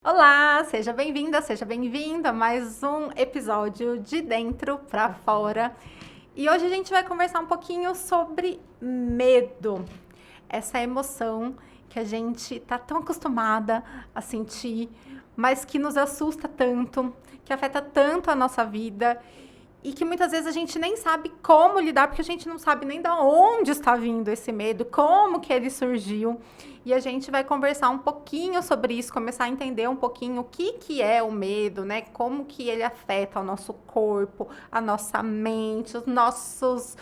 Olá, seja bem-vinda, seja bem-vindo a mais um episódio de Dentro para Fora. E hoje a gente vai conversar um pouquinho sobre medo, essa emoção que a gente tá tão acostumada a sentir, mas que nos assusta tanto, que afeta tanto a nossa vida e que muitas vezes a gente nem sabe como lidar, porque a gente não sabe nem de onde está vindo esse medo, como que ele surgiu. E a gente vai conversar um pouquinho sobre isso, começar a entender um pouquinho o que é o medo, né? Como que ele afeta o nosso corpo, a nossa mente, os nossos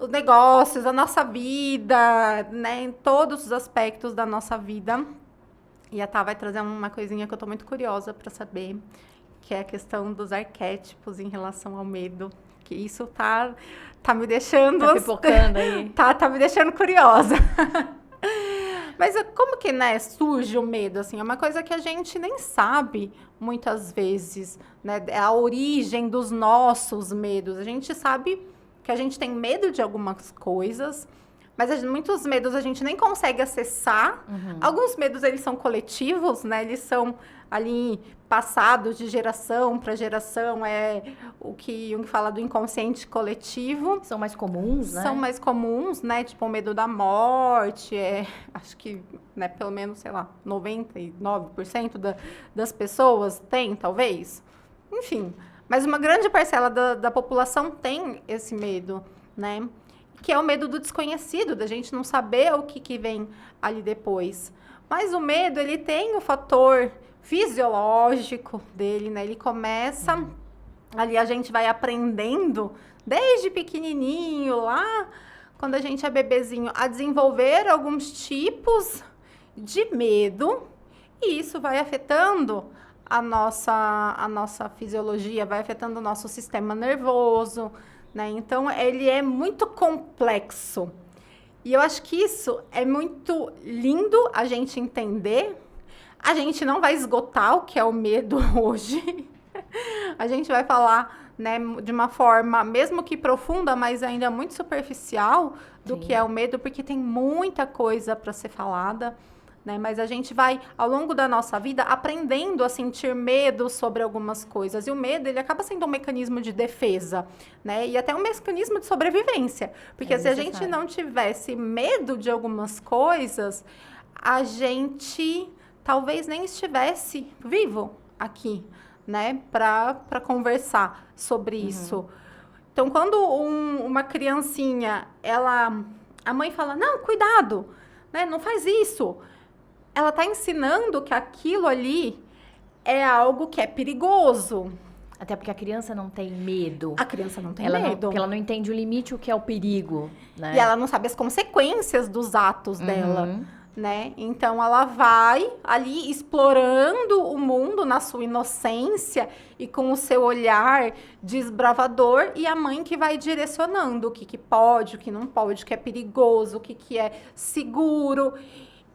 negócios, a nossa vida, né? Em todos os aspectos da nossa vida. E a Tá vai trazer uma coisinha que eu tô muito curiosa para saber, que é a questão dos arquétipos em relação ao medo. Que isso tá me deixando... Tá pipocando aí. Tá me deixando curiosa. Mas como que, né, surge o medo, assim? É uma coisa que a gente nem sabe, muitas vezes, né? É a origem dos nossos medos. A gente sabe que a gente tem medo de algumas coisas, mas muitos medos a gente nem consegue acessar. Alguns medos, eles são coletivos, né? Eles são ali passados de geração para geração. É o que Jung fala do inconsciente coletivo. São mais comuns, né? São mais comuns, né? Tipo, o medo da morte. Acho que, né, pelo menos, sei lá, 99% das pessoas tem, talvez. Enfim, mas uma grande parcela da população tem esse medo, né? Que é o medo do desconhecido, da gente não saber o que vem ali depois. Mas o medo, ele tem o fator fisiológico dele, né? Ele começa, ali a gente vai aprendendo, desde pequenininho, lá, quando a gente é bebezinho, a desenvolver alguns tipos de medo, e isso vai afetando a nossa fisiologia, vai afetando o nosso sistema nervoso, né? Então, ele é muito complexo. E eu acho que isso é muito lindo a gente entender. A gente não vai esgotar o que é o medo hoje. A gente vai falar, né, de uma forma, mesmo que profunda, mas ainda muito superficial do que é o medo, porque tem muita coisa para ser falada. Né? Mas a gente vai, ao longo da nossa vida, aprendendo a sentir medo sobre algumas coisas. E o medo, ele acaba sendo um mecanismo de defesa, né? E até um mecanismo de sobrevivência. Porque se a gente não tivesse medo de algumas coisas, a gente talvez nem estivesse vivo aqui, né? Para conversar sobre isso. Então, quando uma criancinha, a mãe fala, não, cuidado, né? Não faz isso. Ela está ensinando que aquilo ali é algo que é perigoso. Até porque a criança não tem medo. A criança não tem medo. Porque ela não entende o limite, o que é o perigo, né? E ela não sabe as consequências dos atos dela, né? Então, ela vai ali explorando o mundo na sua inocência e com o seu olhar desbravador, e a mãe que vai direcionando o que pode, o que não pode, o que é perigoso, o que é seguro.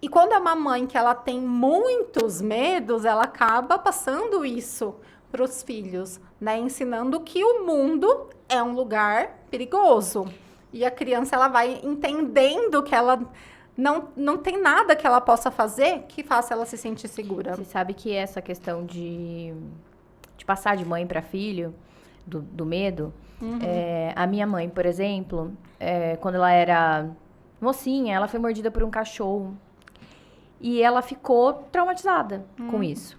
E quando é uma mãe que ela tem muitos medos, ela acaba passando isso para os filhos, né? Ensinando que o mundo é um lugar perigoso. E a criança, ela vai entendendo que ela não tem nada que ela possa fazer que faça ela se sentir segura. Você sabe que essa questão de passar de mãe para filho, do medo, a minha mãe, por exemplo, quando ela era mocinha, ela foi mordida por um cachorro. E ela ficou traumatizada com isso.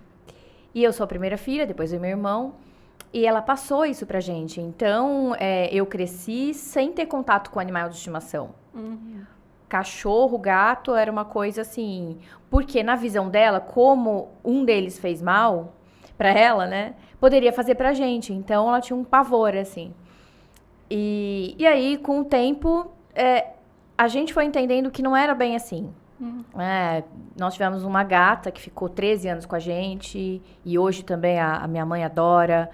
E eu sou a primeira filha, depois veio meu irmão. E ela passou isso pra gente. Então, eu cresci sem ter contato com animal de estimação. Cachorro, gato, era uma coisa assim... Porque na visão dela, como um deles fez mal pra ela, né? Poderia fazer pra gente. Então, ela tinha um pavor, assim. E aí, com o tempo, a gente foi entendendo que não era bem assim. Nós tivemos uma gata que ficou 13 anos com a gente, e hoje também a minha mãe adora,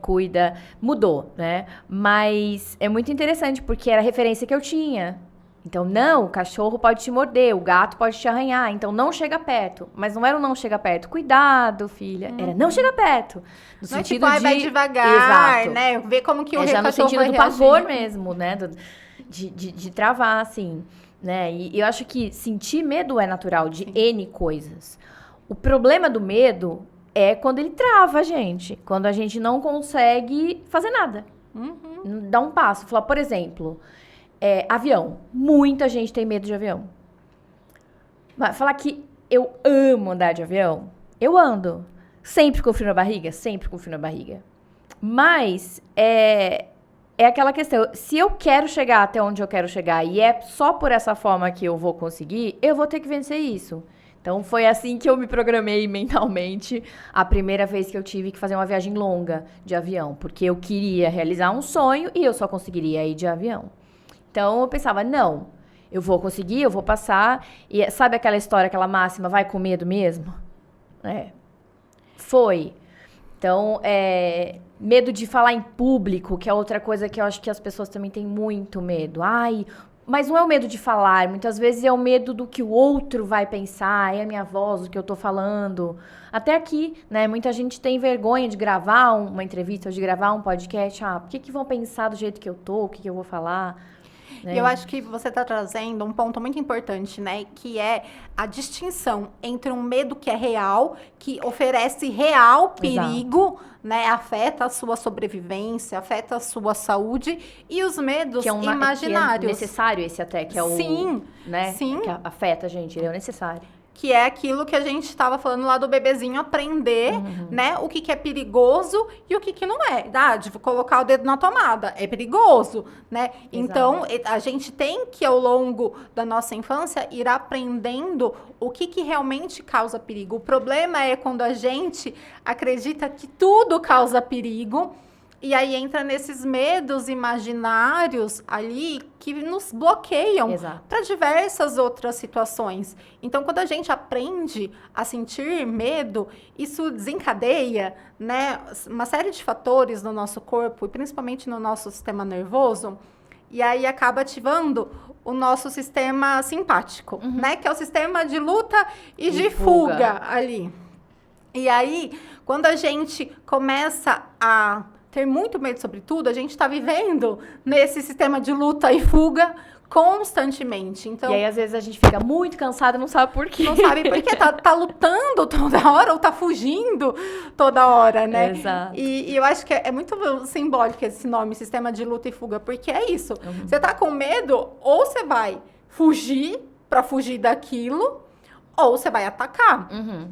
cuida, mudou, né? Mas é muito interessante, porque era a referência que eu tinha. Então, não, o cachorro pode te morder, o gato pode te arranhar, então não chega perto. Mas não era o não chega perto, cuidado, filha, era não chega perto. No Não, sentido tipo, vai devagar, exato, né? Ver como que o já no cachorro sentido vai do reagir. pavor mesmo, né? De travar, assim. Né? E eu acho que sentir medo é natural de N coisas. O problema do medo é quando ele trava a gente. Quando a gente não consegue fazer nada. Dar um passo. Falar, por exemplo, avião. Muita gente tem medo de avião. Mas falar que eu amo andar de avião. Eu ando. Sempre com frio na barriga? Sempre com frio na barriga. Mas é aquela questão. Se eu quero chegar até onde eu quero chegar e é só por essa forma que eu vou conseguir, eu vou ter que vencer isso. Então, foi assim que eu me programei mentalmente a primeira vez que eu tive que fazer uma viagem longa de avião. Porque eu queria realizar um sonho e eu só conseguiria ir de avião. Então, eu pensava, não, eu vou conseguir, eu vou passar. E sabe aquela história, aquela máxima, vai com medo mesmo? Foi. Então, medo de falar em público, que é outra coisa que eu acho que as pessoas também têm muito medo. Mas não é o medo de falar, muitas vezes é o medo do que o outro vai pensar, é a minha voz, o que eu tô falando. Até aqui, né, muita gente tem vergonha de gravar uma entrevista, ou de gravar um podcast. Por que vão pensar do jeito que eu tô, o que eu vou falar? E eu acho que você está trazendo um ponto muito importante, né? Que é a distinção entre um medo que é real, que oferece real perigo, né? Afeta a sua sobrevivência, afeta a sua saúde, e os medos imaginários. Que é necessário esse até, que é o... Sim, né? sim. Que afeta a gente, ele é o necessário. Que é aquilo que a gente estava falando lá do bebezinho aprender, né? O que é perigoso e o que não é. De colocar o dedo na tomada. É perigoso, né? Exato. Então, a gente tem que, ao longo da nossa infância, ir aprendendo o que realmente causa perigo. O problema é quando a gente acredita que tudo causa perigo. E aí entra nesses medos imaginários ali que nos bloqueiam para diversas outras situações. Então, quando a gente aprende a sentir medo, isso desencadeia, né, uma série de fatores no nosso corpo, e principalmente no nosso sistema nervoso, e aí acaba ativando o nosso sistema simpático, né, que é o sistema de luta e de fuga ali. E aí, quando a gente começa a ter muito medo sobre tudo, a gente está vivendo nesse sistema de luta e fuga constantemente. Então, e aí, às vezes, a gente fica muito cansada e não sabe por quê. Não sabe por quê. Tá lutando toda hora ou tá fugindo toda hora, né? Exato. E eu acho que é muito simbólico esse nome, sistema de luta e fuga, porque é isso. Você tá com medo, ou você vai fugir para fugir daquilo, ou você vai atacar,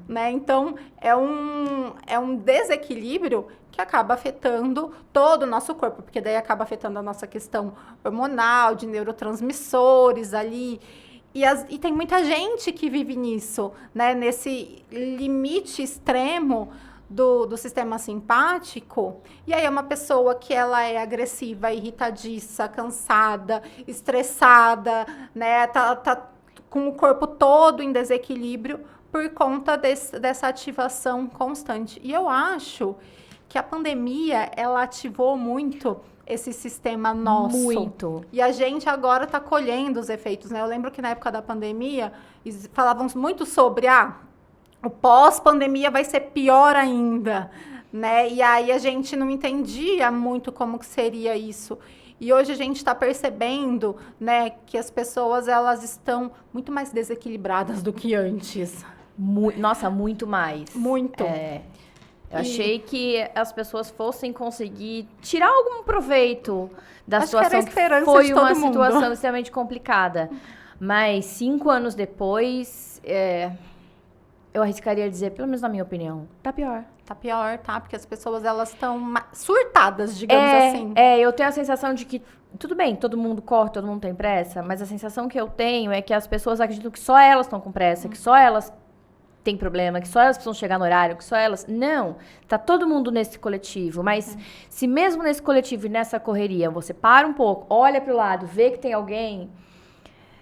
né? Então, é um desequilíbrio que acaba afetando todo o nosso corpo, porque daí acaba afetando a nossa questão hormonal, de neurotransmissores ali. E tem muita gente que vive nisso, né? Nesse limite extremo do sistema simpático. E aí é uma pessoa que ela é agressiva, irritadiça, cansada, estressada, né? Tá com o corpo todo em desequilíbrio por conta dessa ativação constante. E eu acho que a pandemia, ela ativou muito esse sistema nosso. Muito. E a gente agora está colhendo os efeitos, né? Eu lembro que na época da pandemia, falavam muito sobre, o pós-pandemia vai ser pior ainda, né? E aí a gente não entendia muito como que seria isso. E hoje a gente está percebendo, né, que as pessoas, elas estão muito mais desequilibradas do que antes. Nossa, muito mais. Muito. Eu achei que as pessoas fossem conseguir tirar algum proveito da situação que foi uma situação extremamente complicada. Mas 5 anos depois, eu arriscaria dizer, pelo menos na minha opinião, tá pior. Tá pior, tá? Porque as pessoas, elas estão surtadas, digamos assim. Eu tenho a sensação de que, tudo bem, todo mundo corre, todo mundo tem pressa, mas a sensação que eu tenho é que as pessoas acreditam que só elas estão com pressa, que só elas têm problema, que só elas precisam chegar no horário, que só elas... Não, tá todo mundo nesse coletivo, mas se mesmo nesse coletivo e nessa correria, você para um pouco, olha pro lado, vê que tem alguém,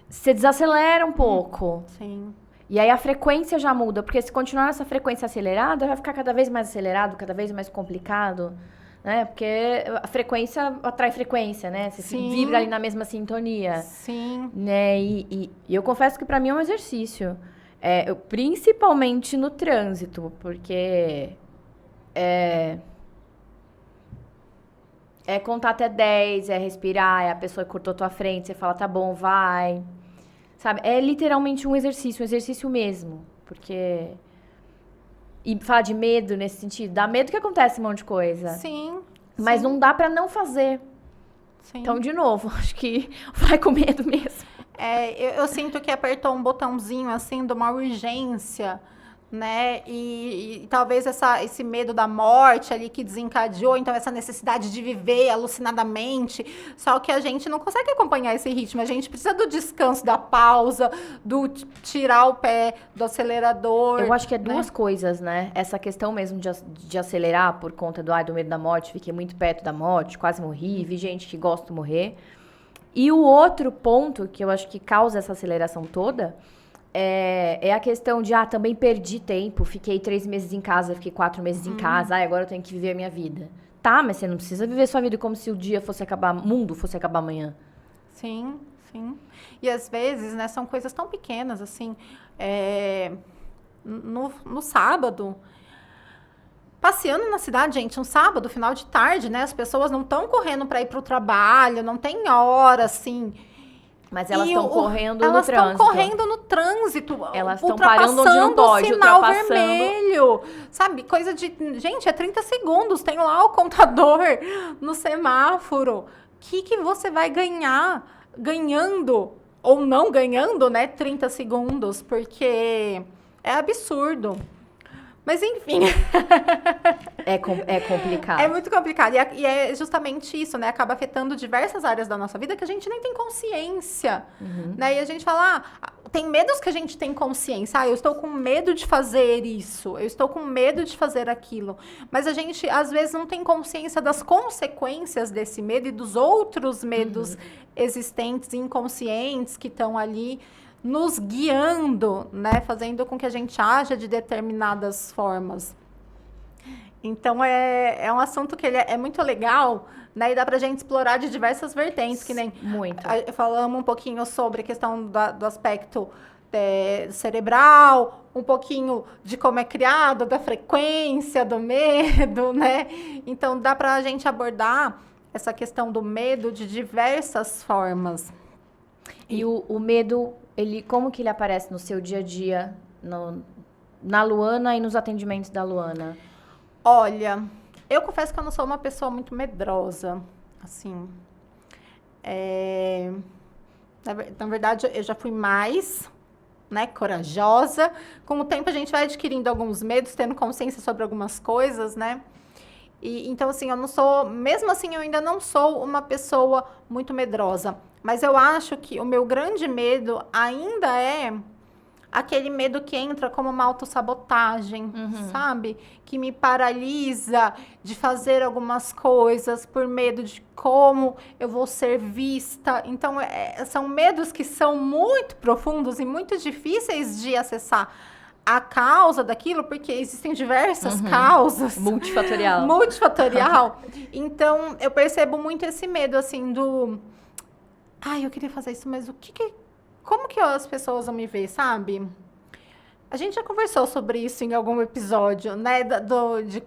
você desacelera um pouco. Sim. E aí a frequência já muda, porque se continuar nessa frequência acelerada, vai ficar cada vez mais acelerado, cada vez mais complicado, né? Porque a frequência atrai frequência, né? Você vibra ali na mesma sintonia. Sim. Né? E eu confesso que para mim é um exercício. Principalmente no trânsito, porque é contar até 10, é respirar, é a pessoa que cortou tua frente, você fala, tá bom, vai... Sabe? É literalmente um exercício mesmo. Porque E falar de medo nesse sentido, dá medo que acontece um monte de coisa. Sim. Mas sim, não dá pra não fazer. sim. Então, de novo, acho que vai com medo mesmo. Eu sinto que apertou um botãozinho, assim, de uma urgência, né? E talvez esse medo da morte ali que desencadeou, então essa necessidade de viver alucinadamente. Só que a gente não consegue acompanhar esse ritmo. A gente precisa do descanso, da pausa, do tirar o pé do acelerador. Eu acho que é né? duas coisas, né? Essa questão mesmo de acelerar por conta do medo da morte, fiquei muito perto da morte, quase morri, vi gente que gosta de morrer. E o outro ponto que eu acho que causa essa aceleração toda é a questão de, também perdi tempo, fiquei 3 meses em casa, fiquei 4 meses em casa, agora eu tenho que viver a minha vida. Tá, mas você não precisa viver sua vida como se o dia fosse acabar, o mundo fosse acabar amanhã. Sim, sim. E às vezes, né, são coisas tão pequenas, assim, no sábado, passeando na cidade, gente, um sábado, final de tarde, né, as pessoas não estão correndo para ir para o trabalho, não tem hora, assim. Mas elas E estão correndo no Elas trânsito. estão correndo no trânsito. Elas estão parando onde não pode, o sinal ultrapassando. vermelho. Sabe, coisa de... Gente, é 30 segundos. Tem lá o contador no semáforo. O que você vai ganhar ganhando ou não ganhando, né? 30 segundos, porque é absurdo. Mas, enfim... É complicado. É muito complicado. E é justamente isso, né? Acaba afetando diversas áreas da nossa vida que a gente nem tem consciência. Né? E a gente fala, tem medos que a gente tem consciência. Eu estou com medo de fazer isso. Eu estou com medo de fazer aquilo. Mas a gente, às vezes, não tem consciência das consequências desse medo e dos outros medos existentes, inconscientes, que estão ali nos guiando, né? Fazendo com que a gente haja de determinadas formas. Então, é um assunto que ele é muito legal, né? E dá pra gente explorar de diversas vertentes, que nem... Muito. Falamos um pouquinho sobre a questão do aspecto cerebral, um pouquinho de como é criado, da frequência do medo, né? Então, dá pra gente abordar essa questão do medo de diversas formas. E o medo, como que ele aparece no seu dia a dia, na Luana e nos atendimentos da Luana? Olha, eu confesso que eu não sou uma pessoa muito medrosa, assim. Na verdade, eu já fui mais, né, corajosa. Com o tempo, a gente vai adquirindo alguns medos, tendo consciência sobre algumas coisas, né? Então, assim, eu não sou... Mesmo assim, eu ainda não sou uma pessoa muito medrosa. Mas eu acho que o meu grande medo ainda é aquele medo que entra como uma autossabotagem, sabe? Que me paralisa de fazer algumas coisas por medo de como eu vou ser vista. Então, são medos que são muito profundos e muito difíceis de acessar a causa daquilo, porque existem diversas causas. Multifatorial. Multifatorial. Então, eu percebo muito esse medo, assim, do... eu queria fazer isso, mas como que as pessoas vão me ver, sabe? A gente já conversou sobre isso em algum episódio, né? De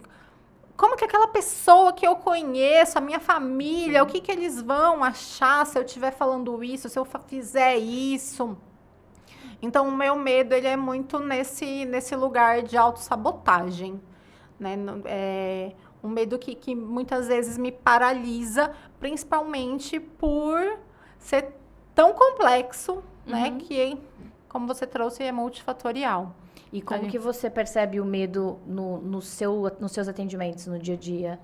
como que aquela pessoa que eu conheço, a minha família, o que eles vão achar se eu estiver falando isso, se eu fizer isso. Então, o meu medo, ele é muito nesse lugar de autossabotagem, né? Um medo que muitas vezes me paralisa, principalmente por ser tão complexo, né? Que, como você trouxe, é multifatorial. E como que você percebe o medo nos seus atendimentos, no dia a dia?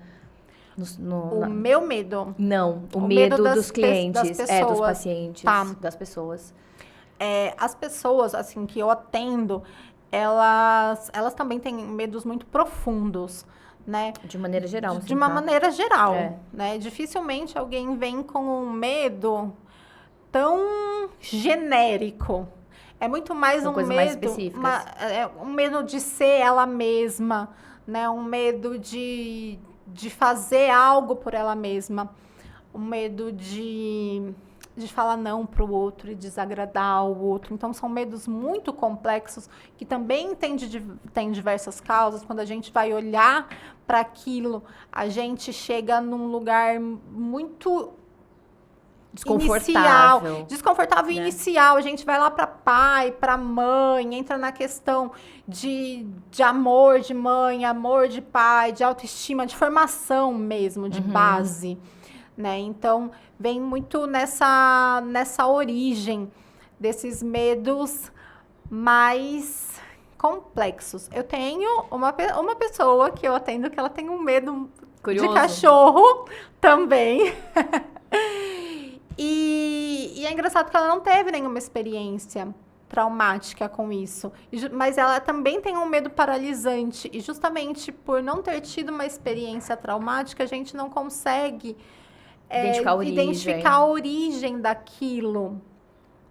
Meu medo? Não, o medo dos clientes, das pessoas. dos pacientes, das pessoas. As pessoas, assim, que eu atendo, elas também têm medos muito profundos, né? De maneira geral. De uma maneira geral, né? Dificilmente alguém vem com um medo tão genérico. É muito mais São um coisas medo, mais específicas. Um medo de ser ela mesma, né? Um medo de fazer algo por ela mesma, um medo de falar não para o outro e desagradar o outro. Então, são medos muito complexos que também têm diversas causas. Quando a gente vai olhar para aquilo, a gente chega num lugar muito desconfortável né? inicial. A gente vai lá para pai, para mãe, entra na questão de amor de mãe, amor de pai, de autoestima, de formação mesmo, de base, né? Então, vem muito nessa origem desses medos mais complexos. Eu tenho uma pessoa que eu atendo que ela tem um medo Curioso. de cachorro também. E é engraçado que ela não teve nenhuma experiência traumática com isso. Mas ela também tem um medo paralisante. E justamente por não ter tido uma experiência traumática, a gente não consegue identificar a origem daquilo.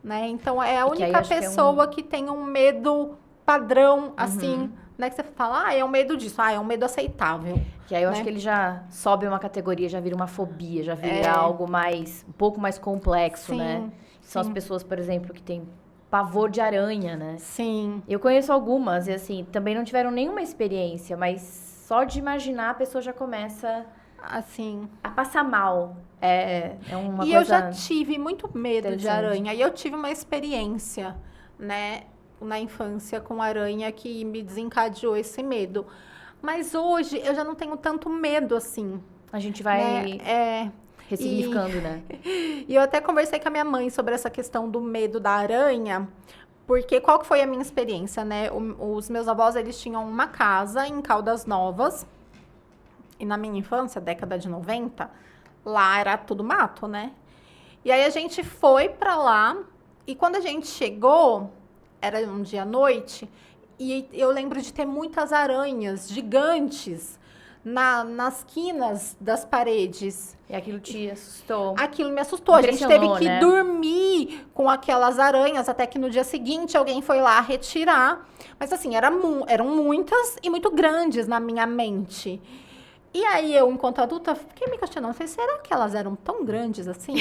Né? Então, é a única pessoa que tem um medo padrão, assim, né? Que você fala, é um medo disso, é um medo aceitável. Que aí eu acho que ele já sobe uma categoria, já vira uma fobia, já vira algo um pouco mais complexo, né? São as pessoas, por exemplo, que têm pavor de aranha, né? Sim. Eu conheço algumas, e assim, também não tiveram nenhuma experiência, mas só de imaginar a pessoa já começa... Assim... a passar mal. É uma coisa... E eu já tive muito medo de aranha. E eu tive uma experiência, né, na infância com aranha que me desencadeou esse medo. Mas hoje eu já não tenho tanto medo assim. A gente vai ressignificando, né? E eu até conversei com a minha mãe sobre essa questão do medo da aranha. Porque qual que foi a minha experiência, né? Os meus avós, eles tinham uma casa em Caldas Novas. E na minha infância, década de 90, lá era tudo mato, né? E aí a gente foi pra lá, e quando a gente chegou, era um dia à noite, e eu lembro de ter muitas aranhas gigantes nas quinas das paredes. E aquilo te assustou? Aquilo me assustou. A gente teve que dormir com aquelas aranhas, até que no dia seguinte alguém foi lá retirar. Mas assim, eram muitas e muito grandes na minha mente. E aí eu, enquanto adulta, fiquei me questionando, falei, será que elas eram tão grandes assim?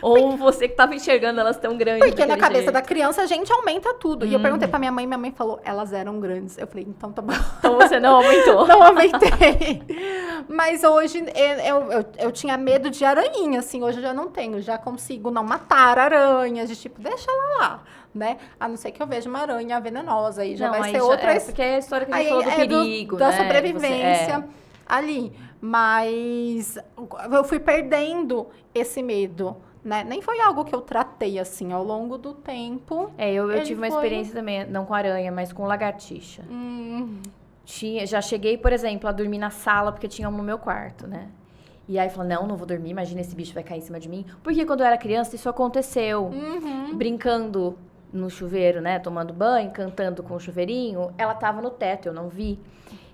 Ou você que estava enxergando elas tão grandes? Porque na cabeça da criança a gente aumenta tudo. E eu perguntei pra minha mãe falou, elas eram grandes. Eu falei, então tá bom. Então você não aumentou? Não aumentei. Mas hoje eu tinha medo de aranha, assim, hoje eu já não tenho. Já consigo não matar aranhas, de tipo, deixa ela lá. Né? A não ser que eu veja uma aranha venenosa, aí já vai ser outra... porque é a história que a gente falou do perigo, da né? sobrevivência ali. Mas eu fui perdendo esse medo, né? Nem foi algo que eu tratei, assim, ao longo do tempo. Eu tive uma experiência também, não com aranha, mas com lagartixa. Já cheguei, por exemplo, a dormir na sala, porque tinha um no meu quarto, né? E aí falou, não vou dormir, imagina esse bicho vai cair em cima de mim. Porque quando eu era criança, isso aconteceu. Brincando no chuveiro, né? Tomando banho, cantando com o chuveirinho, ela tava no teto, eu não vi.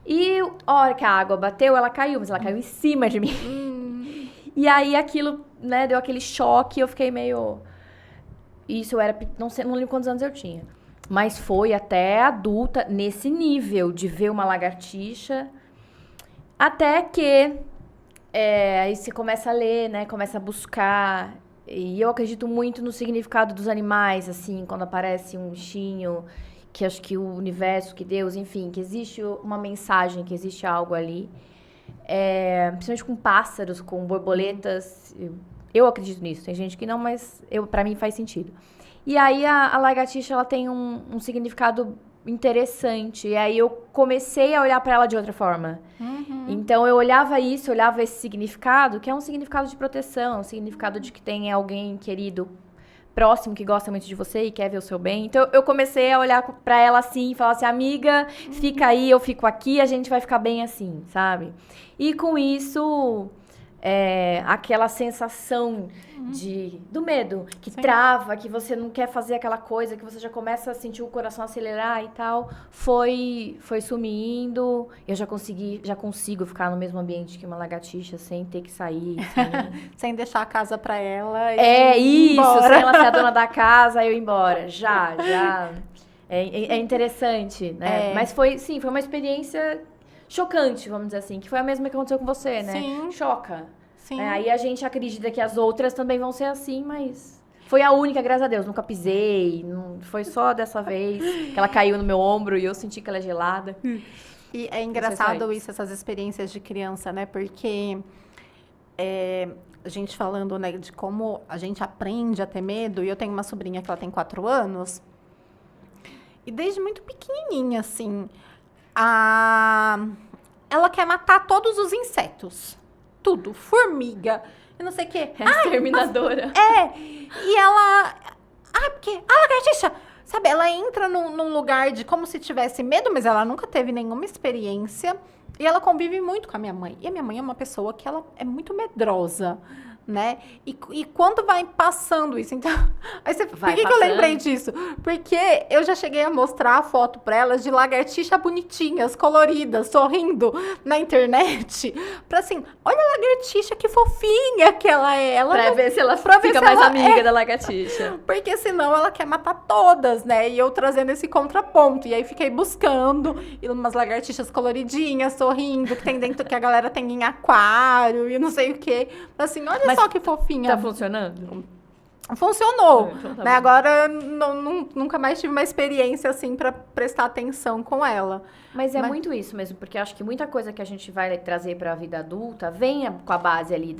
E a hora que a água bateu, ela caiu, mas ela caiu em cima de mim. E aí aquilo, né, deu aquele choque, eu fiquei meio... Isso eu era... Não lembro quantos anos eu tinha. Mas foi até adulta, nesse nível de ver uma lagartixa. Até que... aí você começa a ler, né? Começa a buscar. E eu acredito muito no significado dos animais, assim, quando aparece um bichinho, que acho que o universo, que Deus, enfim, que existe uma mensagem, que existe algo ali. Principalmente com pássaros, com borboletas. Eu acredito nisso. Tem gente que não, mas pra mim faz sentido. E aí a lagartixa, ela tem um significado interessante. E aí eu comecei a olhar para ela de outra forma. Então eu olhava esse significado, que é um significado de proteção, um significado de que tem alguém querido próximo que gosta muito de você e quer ver o seu bem. Então eu comecei a olhar para ela assim, e falar assim, amiga, fica aí, eu fico aqui, a gente vai ficar bem assim, sabe? E com isso, aquela sensação do medo, que trava, que você não quer fazer aquela coisa, que você já começa a sentir o coração acelerar e tal, foi sumindo. Eu já consigo ficar no mesmo ambiente que uma lagartixa, sem ter que sair. Sem deixar a casa pra ela e embora. Sem ela ser a dona da casa, eu ir embora. Já. É interessante, né? Mas foi uma experiência chocante, vamos dizer assim, que foi a mesma que aconteceu com você, né? Sim. Choca. Sim. Aí a gente acredita que as outras também vão ser assim, mas foi a única, graças a Deus. Nunca pisei, não, foi só dessa vez que ela caiu no meu ombro e eu senti que ela é gelada. E é engraçado isso, essas experiências de criança, né? Porque a gente falando, né, de como a gente aprende a ter medo, e eu tenho uma sobrinha que ela tem 4 anos, e desde muito pequenininha, assim, ela quer matar todos os insetos. Tudo. Formiga, eu não sei o quê. É a exterminadora. E ela... porque... lagartixa! Sabe, ela entra num lugar de como se tivesse medo, mas ela nunca teve nenhuma experiência. E ela convive muito com a minha mãe. E a minha mãe é uma pessoa que ela é muito medrosa, né? E quando vai passando isso, então... Por que eu lembrei disso? Porque eu já cheguei a mostrar a foto pra elas de lagartixa bonitinhas, coloridas, sorrindo na internet. Pra assim, olha a lagartixa, que fofinha que ela é. Pra ver se ela fica mais amiga da lagartixa. Porque senão ela quer matar todas, né? E eu trazendo esse contraponto. E aí fiquei buscando umas lagartixas coloridinhas, sorrindo, que tem dentro, que a galera tem em aquário e não sei o quê. Assim, olha só que fofinha. Tá funcionando? Funcionou. Então tá né? bom. Agora, nunca mais tive uma experiência, assim, pra prestar atenção com ela. Mas é muito isso mesmo, porque acho que muita coisa que a gente vai trazer para a vida adulta vem com a base ali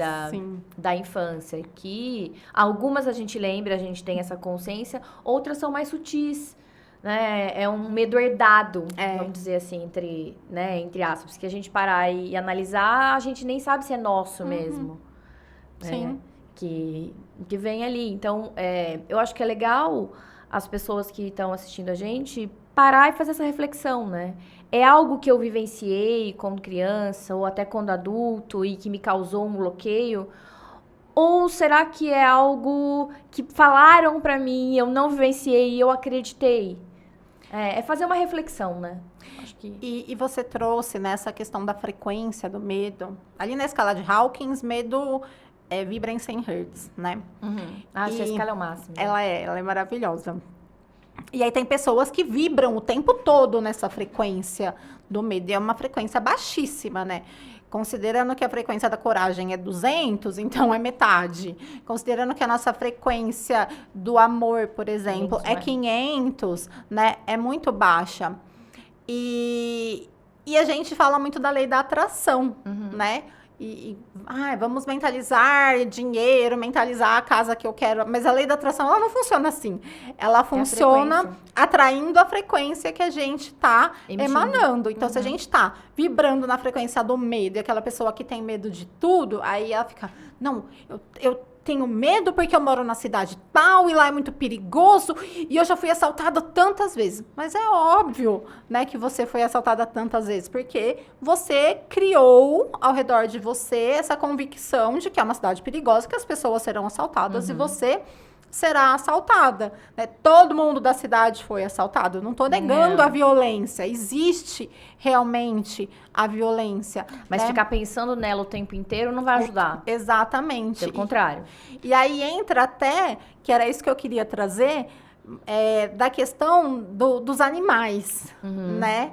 da infância, que algumas a gente lembra, a gente tem essa consciência, outras são mais sutis, né? É um medo herdado, vamos dizer assim, entre aspas, que a gente parar e analisar, a gente nem sabe se é nosso mesmo. Sim. Que vem ali. Então, eu acho que é legal as pessoas que estão assistindo a gente parar e fazer essa reflexão, né? É algo que eu vivenciei quando criança ou até quando adulto e que me causou um bloqueio? Ou será que é algo que falaram pra mim, eu não vivenciei e eu acreditei? É fazer uma reflexão, né? Acho que... E você trouxe, né, essa questão da frequência do medo. Ali na escala de Hawkins, medo vibra em 100 Hz, né? Acho que a escala é o máximo. Ela é maravilhosa. E aí tem pessoas que vibram o tempo todo nessa frequência do medo. E é uma frequência baixíssima, né? Considerando que a frequência da coragem é 200, então é metade. Considerando que a nossa frequência do amor, por exemplo, é 500, né? É muito baixa. E a gente fala muito da lei da atração, né? Vamos mentalizar dinheiro, mentalizar a casa que eu quero. Mas a lei da atração, ela não funciona assim. Ela funciona atraindo a frequência que a gente tá emanando. Então, se a gente tá vibrando na frequência do medo, e aquela pessoa que tem medo de tudo, aí ela fica, não, eu tenho medo porque eu moro na cidade tal e lá é muito perigoso e eu já fui assaltada tantas vezes. Mas é óbvio, né, que você foi assaltada tantas vezes, porque você criou ao redor de você essa convicção de que é uma cidade perigosa, que as pessoas serão assaltadas e você será assaltada. Né? Todo mundo da cidade foi assaltado. Eu não estou negando a violência. Existe realmente a violência. Mas né? ficar pensando nela o tempo inteiro não vai ajudar. Exatamente. Pelo contrário. E aí entra até, que era isso que eu queria trazer, da questão dos animais, né?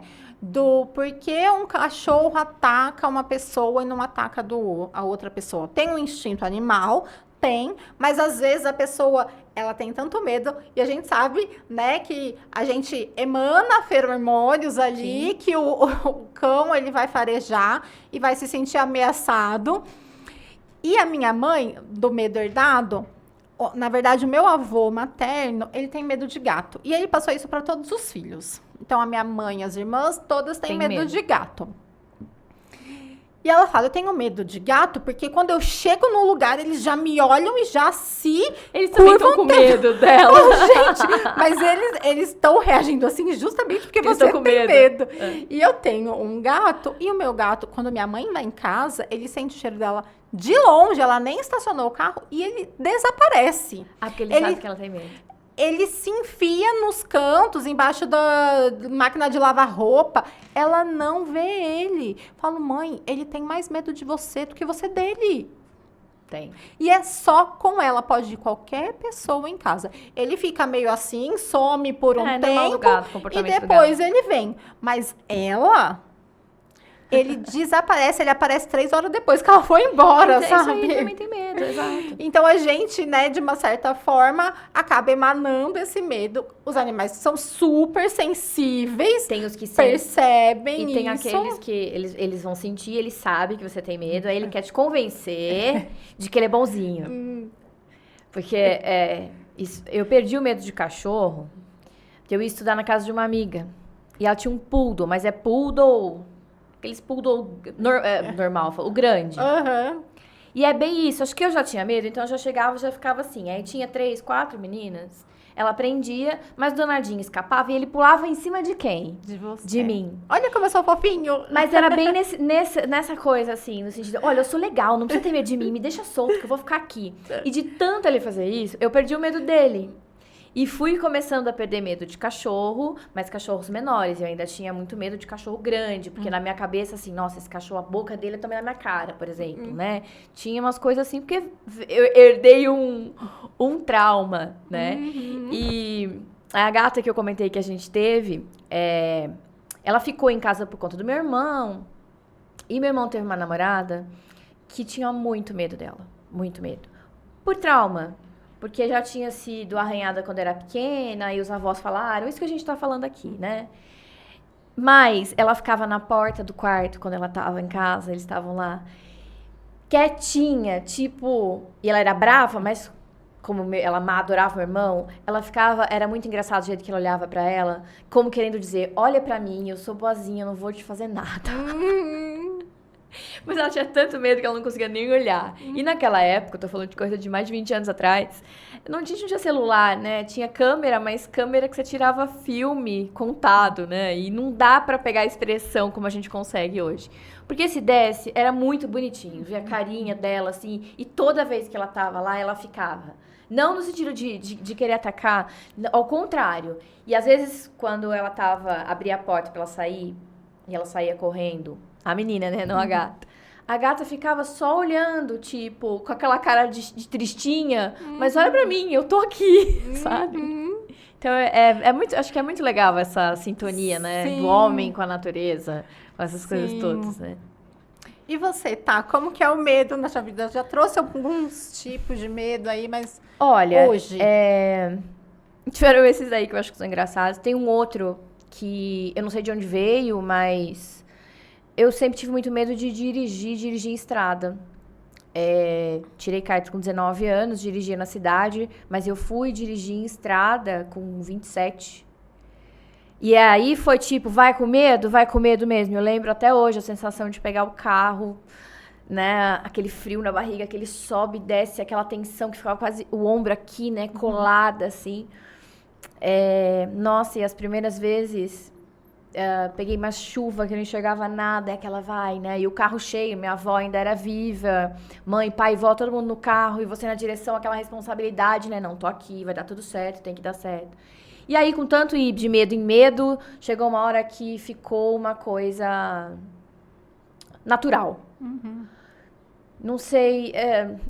Por que um cachorro ataca uma pessoa e não ataca a outra pessoa? Tem um instinto animal, tem, mas às vezes a pessoa, ela tem tanto medo, e a gente sabe, né, que a gente emana feromônios ali, que o cão, ele vai farejar e vai se sentir ameaçado. E a minha mãe, do medo herdado, na verdade, o meu avô materno, ele tem medo de gato. E ele passou isso para todos os filhos. Então, a minha mãe, as irmãs, todas têm medo de gato. E ela fala, eu tenho medo de gato, porque quando eu chego num lugar, eles já me olham e já se Eles também estão com medo dela. Oh, gente, mas eles estão reagindo assim justamente porque eles você com tem medo. É. E eu tenho um gato, e o meu gato, quando minha mãe vai em casa, ele sente o cheiro dela de longe, ela nem estacionou o carro, e ele desaparece. Porque ele sabe que ela tem medo. Ele se enfia nos cantos, embaixo da máquina de lavar roupa. Ela não vê ele. Falo, mãe, ele tem mais medo de você do que você dele. Tem. E é só com ela, pode ir qualquer pessoa em casa. Ele fica meio assim, some por um tempo do gato, e depois ele vem. Mas ele desaparece, ele aparece 3 horas depois que ela foi embora, Isso sabe? aí também tem medo, exato. Então a gente, né, de uma certa forma, acaba emanando esse medo. Os animais são super sensíveis, Tem os que percebem e tem isso. aqueles que eles vão sentir, eles sabem que você tem medo, aí ele quer te convencer de que ele é bonzinho. Porque eu perdi o medo de cachorro, porque eu ia estudar na casa de uma amiga. E ela tinha um poodle, mas é poodle, aqueles poodle normal, o grande. Aham. E é bem isso, acho que eu já tinha medo, então eu já chegava e já ficava assim. Aí tinha 3, 4 meninas, ela prendia, mas o danadinho escapava e ele pulava em cima de quem? De você. De mim. Olha como eu sou fofinho. Mas era bem nessa coisa, assim, no sentido, olha, eu sou legal, não precisa ter medo de mim, me deixa solto que eu vou ficar aqui. E de tanto ele fazer isso, eu perdi o medo dele. E fui começando a perder medo de cachorro, mas cachorros menores. Eu ainda tinha muito medo de cachorro grande, porque na minha cabeça, assim, nossa, esse cachorro, a boca dele é também na minha cara, por exemplo, né? Tinha umas coisas assim, porque eu herdei um trauma, né? E a gata que eu comentei que a gente teve, ela ficou em casa por conta do meu irmão. E meu irmão teve uma namorada que tinha muito medo dela, muito medo. Por trauma. Porque já tinha sido arranhada quando era pequena, e os avós falaram, isso que a gente tá falando aqui, né? Mas ela ficava na porta do quarto quando ela tava em casa, eles estavam lá, quietinha, tipo... E ela era brava, mas como ela adorava meu irmão, ela ficava... Era muito engraçado o jeito que ela olhava pra ela, como querendo dizer, olha pra mim, eu sou boazinha, eu não vou te fazer nada. Mas ela tinha tanto medo que ela não conseguia nem olhar. E naquela época, eu tô falando de coisa de mais de 20 anos atrás, não tinha celular, né? Tinha câmera, mas câmera que você tirava filme contado, né? E não dá pra pegar a expressão como a gente consegue hoje. Porque se desse, era muito bonitinho. Via a carinha dela, assim, e toda vez que ela tava lá, ela ficava. Não no sentido de querer atacar, ao contrário. E às vezes, quando ela abria a porta pra ela sair, e ela saía correndo, a menina, né, não a gata. A gata ficava só olhando, tipo, com aquela cara de tristinha. Mas olha pra mim, eu tô aqui, sabe? Então, muito, acho que é muito legal essa sintonia, né? Sim. Do homem com a natureza, com essas coisas todas, né? E você, tá? Como que é o medo na sua vida? Já trouxe alguns tipos de medo aí, mas olha, hoje... tiveram esses aí que eu acho que são engraçados. Tem um outro que eu não sei de onde veio, mas... Eu sempre tive muito medo de dirigir em estrada. Tirei carta com 19 anos, dirigia na cidade, mas eu fui dirigir em estrada com 27. E aí foi tipo, vai com medo mesmo. Eu lembro até hoje a sensação de pegar o carro, né? Aquele frio na barriga, aquele sobe e desce, aquela tensão que ficava quase o ombro aqui, né? Colada, assim. Nossa, e as primeiras vezes... peguei uma chuva que eu não enxergava nada, aquela vai, né? E o carro cheio, minha avó ainda era viva, mãe, pai, vó, todo mundo no carro, e você na direção, aquela responsabilidade, né? Não, tô aqui, vai dar tudo certo, tem que dar certo. E aí, com tanto ir de medo em medo, chegou uma hora que ficou uma coisa natural. Não sei,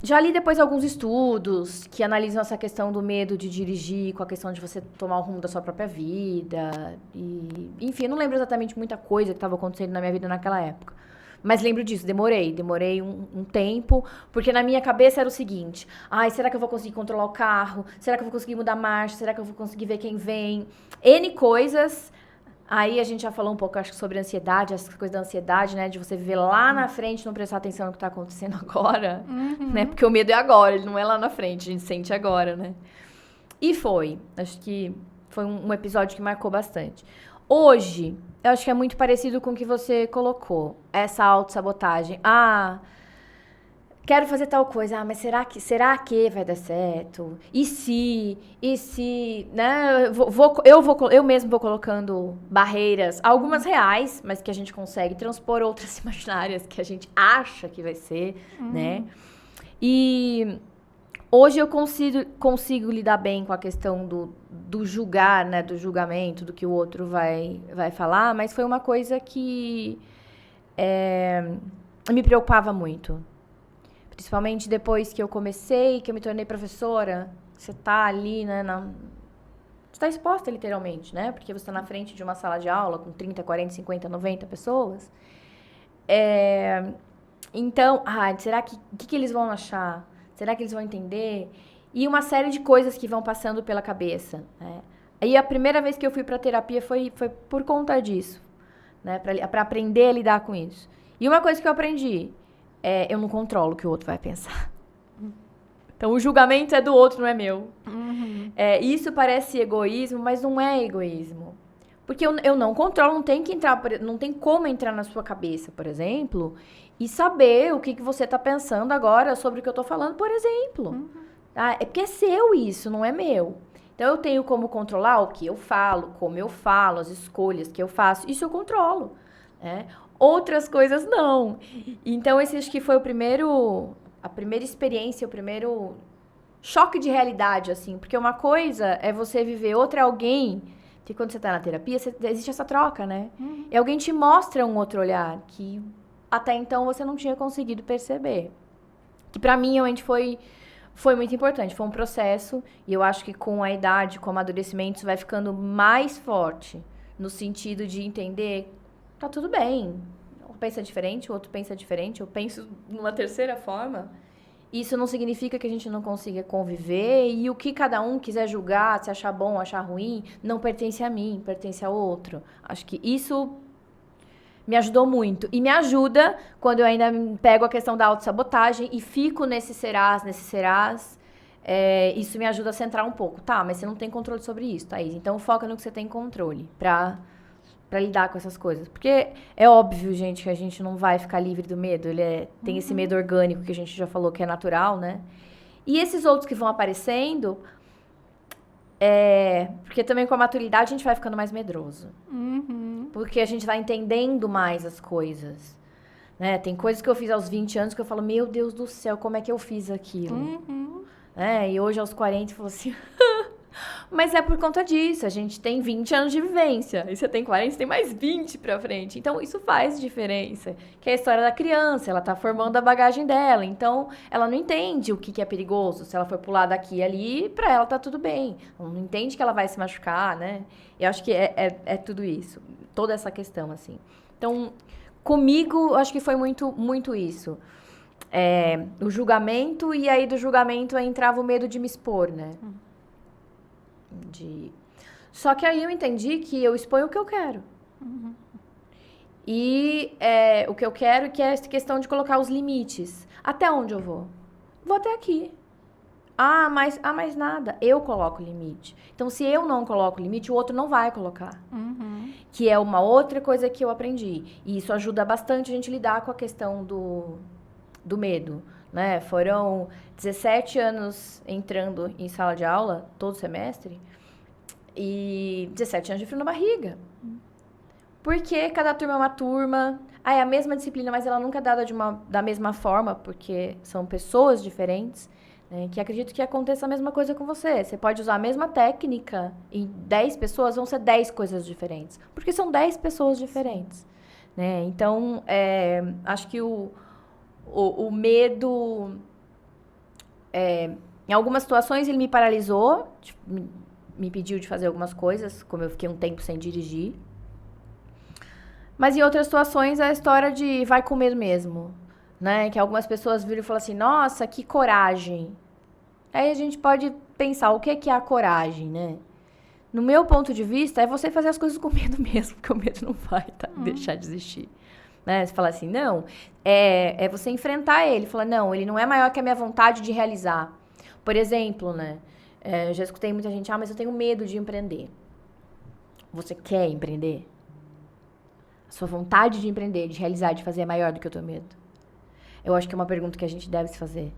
já li depois alguns estudos que analisam essa questão do medo de dirigir com a questão de você tomar o rumo da sua própria vida. E, enfim, eu não lembro exatamente muita coisa que estava acontecendo na minha vida naquela época. Mas lembro disso, demorei um tempo, porque na minha cabeça era o seguinte, será que eu vou conseguir controlar o carro? Será que eu vou conseguir mudar a marcha? Será que eu vou conseguir ver quem vem? N coisas... Aí a gente já falou um pouco, acho que sobre ansiedade, essa coisa da ansiedade, né? De você viver lá na frente, não prestar atenção no que tá acontecendo agora, né? Porque o medo é agora, ele não é lá na frente, a gente sente agora, né? E acho que foi um episódio que marcou bastante. Hoje, eu acho que é muito parecido com o que você colocou, essa autossabotagem. Quero fazer tal coisa, mas será que vai dar certo? E se, né? Eu mesmo vou colocando barreiras, algumas reais, mas que a gente consegue transpor, outras imaginárias que a gente acha que vai ser, né? E hoje eu consigo lidar bem com a questão do julgar, né? Do julgamento, do que o outro vai falar, mas foi uma coisa que me preocupava muito. Principalmente depois que eu comecei, que eu me tornei professora, você tá ali, né, você tá exposta literalmente, né, porque você tá na frente de uma sala de aula com 30, 40, 50, 90 pessoas, Então, será que o que eles vão achar? Será que eles vão entender? E uma série de coisas que vão passando pela cabeça, né? Aí a primeira vez que eu fui pra terapia foi por conta disso, né? Pra aprender a lidar com isso. E uma coisa que eu aprendi eu não controlo o que o outro vai pensar. Então o julgamento é do outro, não é meu. Isso parece egoísmo, mas não é egoísmo. Porque eu não controlo, não tem como entrar na sua cabeça, por exemplo, e saber o que você tá pensando agora sobre o que eu tô falando, por exemplo. É porque é seu isso, não é meu. Então eu tenho como controlar o que eu falo, como eu falo, as escolhas que eu faço. Isso eu controlo, né? Outras coisas não. Então esse acho que foi a primeira experiência, o primeiro choque de realidade, assim. Porque uma coisa é você viver, outra é alguém... Que quando você tá na terapia, existe essa troca, né? E alguém te mostra um outro olhar que até então você não tinha conseguido perceber. Que pra mim, realmente, foi muito importante. Foi um processo e eu acho que com a idade, com o amadurecimento, isso vai ficando mais forte. No sentido de entender, tá tudo bem. Um pensa diferente, o outro pensa diferente, eu penso numa terceira forma. Isso não significa que a gente não consiga conviver e o que cada um quiser julgar, se achar bom, achar ruim, não pertence a mim, pertence ao outro. Acho que isso me ajudou muito. E me ajuda quando eu ainda pego a questão da autossabotagem e fico nesse serás. Isso me ajuda a centrar um pouco. Tá, mas você não tem controle sobre isso, Thaís. Então foca no que você tem controle pra lidar com essas coisas. Porque é óbvio, gente, que a gente não vai ficar livre do medo. Tem esse medo orgânico que a gente já falou que é natural, né? E esses outros que vão aparecendo, porque também com a maturidade a gente vai ficando mais medroso. Porque a gente vai entendendo mais as coisas. Né? Tem coisas que eu fiz aos 20 anos que eu falo, meu Deus do céu, como é que eu fiz aquilo? E hoje aos 40 eu falo assim... Mas é por conta disso, a gente tem 20 anos de vivência, e você tem 40, você tem mais 20 pra frente. Então, isso faz diferença. Que é a história da criança, ela tá formando a bagagem dela, então ela não entende o que é perigoso. Se ela for pular daqui e ali, pra ela tá tudo bem. Ela não entende que ela vai se machucar, né? Eu acho que é tudo isso, toda essa questão, assim. Então, comigo, acho que foi muito, muito isso. O julgamento, e aí do julgamento entrava o medo de me expor, né? Só que aí eu entendi que eu exponho o que eu quero. E o que eu quero que é essa questão de colocar os limites. Até onde eu vou? Vou até aqui. Mas nada. Eu coloco o limite. Então, se eu não coloco o limite, o outro não vai colocar. Que é uma outra coisa que eu aprendi. E isso ajuda bastante a gente lidar com a questão do medo. Né? Foram 17 anos entrando em sala de aula, todo semestre, e 17 anos de frio na barriga. Porque cada turma é uma turma, é a mesma disciplina, mas ela nunca é dada da mesma forma, porque são pessoas diferentes, né? Que acredito que aconteça a mesma coisa com você. Você pode usar a mesma técnica e 10 pessoas vão ser 10 coisas diferentes, porque são 10 pessoas diferentes. Né? Então, acho que o medo, em algumas situações, ele me paralisou, tipo, me impediu de fazer algumas coisas, como eu fiquei um tempo sem dirigir. Mas em outras situações, é a história de vai com medo mesmo, né? Que algumas pessoas viram e falam assim, nossa, que coragem. Aí a gente pode pensar, o que é a coragem, né? No meu ponto de vista, é você fazer as coisas com medo mesmo, porque o medo não vai deixar de existir. Né? Você fala assim, não, é você enfrentar ele. Fala, não, ele não é maior que a minha vontade de realizar. Por exemplo, né? Eu já escutei muita gente, mas eu tenho medo de empreender. Você quer empreender? A sua vontade de empreender, de realizar, de fazer é maior do que o teu medo? Eu acho que é uma pergunta que a gente deve se fazer.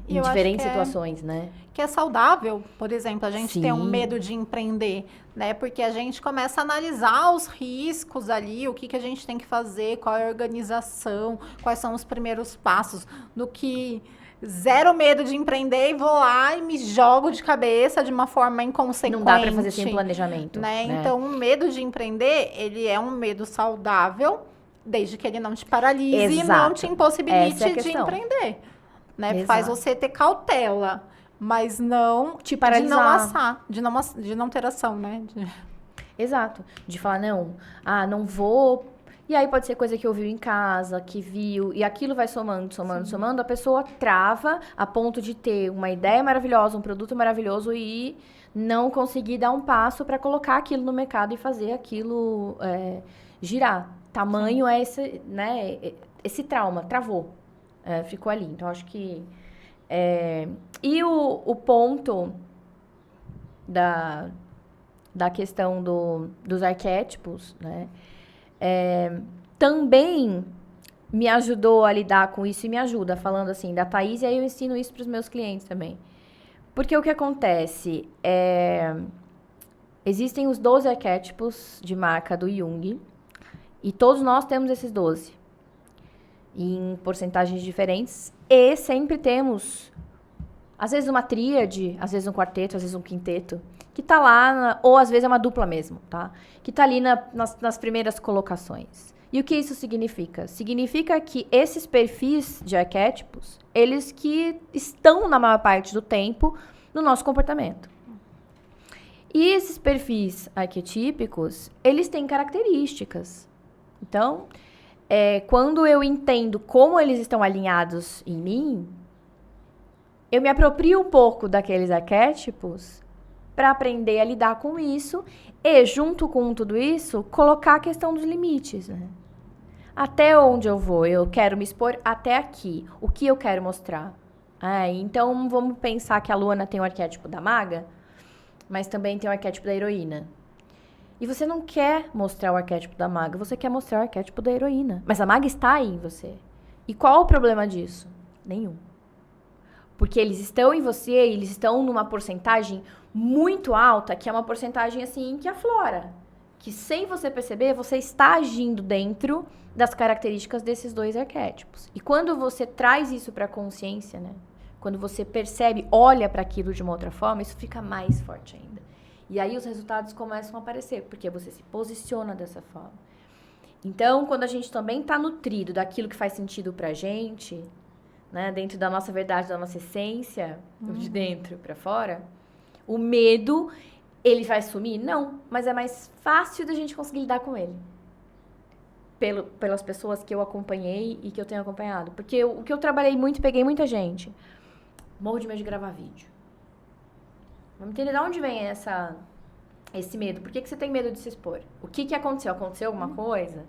Em diferentes situações, né? Que é saudável, por exemplo, a gente ter um Sim. medo de empreender, né? Porque a gente começa a analisar os riscos ali, o que a gente tem que fazer, qual é a organização, quais são os primeiros passos, do que zero medo de empreender e vou lá e me jogo de cabeça de uma forma inconsequente. Não dá pra fazer sem planejamento. Né? Então, o medo de empreender, ele é um medo saudável, desde que ele não te paralise e não te impossibilite de empreender. Né? Faz você ter cautela, mas não te paralisar. De não assar, de não ter ação, né? Exato. De falar, não vou E aí pode ser coisa que ouviu em casa, que viu, e aquilo vai somando, somando, a pessoa trava a ponto de ter uma ideia maravilhosa, um produto maravilhoso e não conseguir dar um passo para colocar aquilo no mercado e fazer aquilo girar. Tamanho é esse, né, esse trauma, travou, ficou ali. Então, acho que... E o ponto da questão dos arquétipos, né? Também me ajudou a lidar com isso e me ajuda, falando assim, da Thaís, e aí eu ensino isso para os meus clientes também. Porque o que acontece existem os 12 arquétipos de marca do Jung, e todos nós temos esses 12, em porcentagens diferentes, e sempre temos, às vezes uma tríade, às vezes um quarteto, às vezes um quinteto, que tá lá, ou às vezes é uma dupla mesmo, tá? Que tá ali nas primeiras colocações. E o que isso significa? Significa que esses perfis de arquétipos, eles que estão na maior parte do tempo no nosso comportamento. E esses perfis arquetípicos, eles têm características. Então, quando eu entendo como eles estão alinhados em mim, eu me aproprio um pouco daqueles arquétipos para aprender a lidar com isso e, junto com tudo isso, colocar a questão dos limites, né? Até onde eu vou? Eu quero me expor até aqui. O que eu quero mostrar? Então, vamos pensar que a Luana tem o arquétipo da maga, mas também tem o arquétipo da heroína. E você não quer mostrar o arquétipo da maga, você quer mostrar o arquétipo da heroína. Mas a maga está aí em você. E qual o problema disso? Nenhum. Porque eles estão em você, eles estão numa porcentagem muito alta, que é uma porcentagem assim que aflora. Que sem você perceber, você está agindo dentro das características desses dois arquétipos. E quando você traz isso para a consciência, né? Quando você percebe, olha para aquilo de uma outra forma, isso fica mais forte ainda. E aí os resultados começam a aparecer, porque você se posiciona dessa forma. Então, quando a gente também está nutrido daquilo que faz sentido pra gente, né, dentro da nossa verdade, da nossa essência, de dentro para fora, o medo, ele vai sumir? Não, mas é mais fácil da gente conseguir lidar com ele. Pelas pessoas que eu acompanhei e que eu tenho acompanhado. Porque o que eu trabalhei muito, peguei muita gente. Morro de medo de gravar vídeo. Vamos entender de onde vem esse medo. Por que você tem medo de se expor? O que aconteceu? Aconteceu alguma coisa?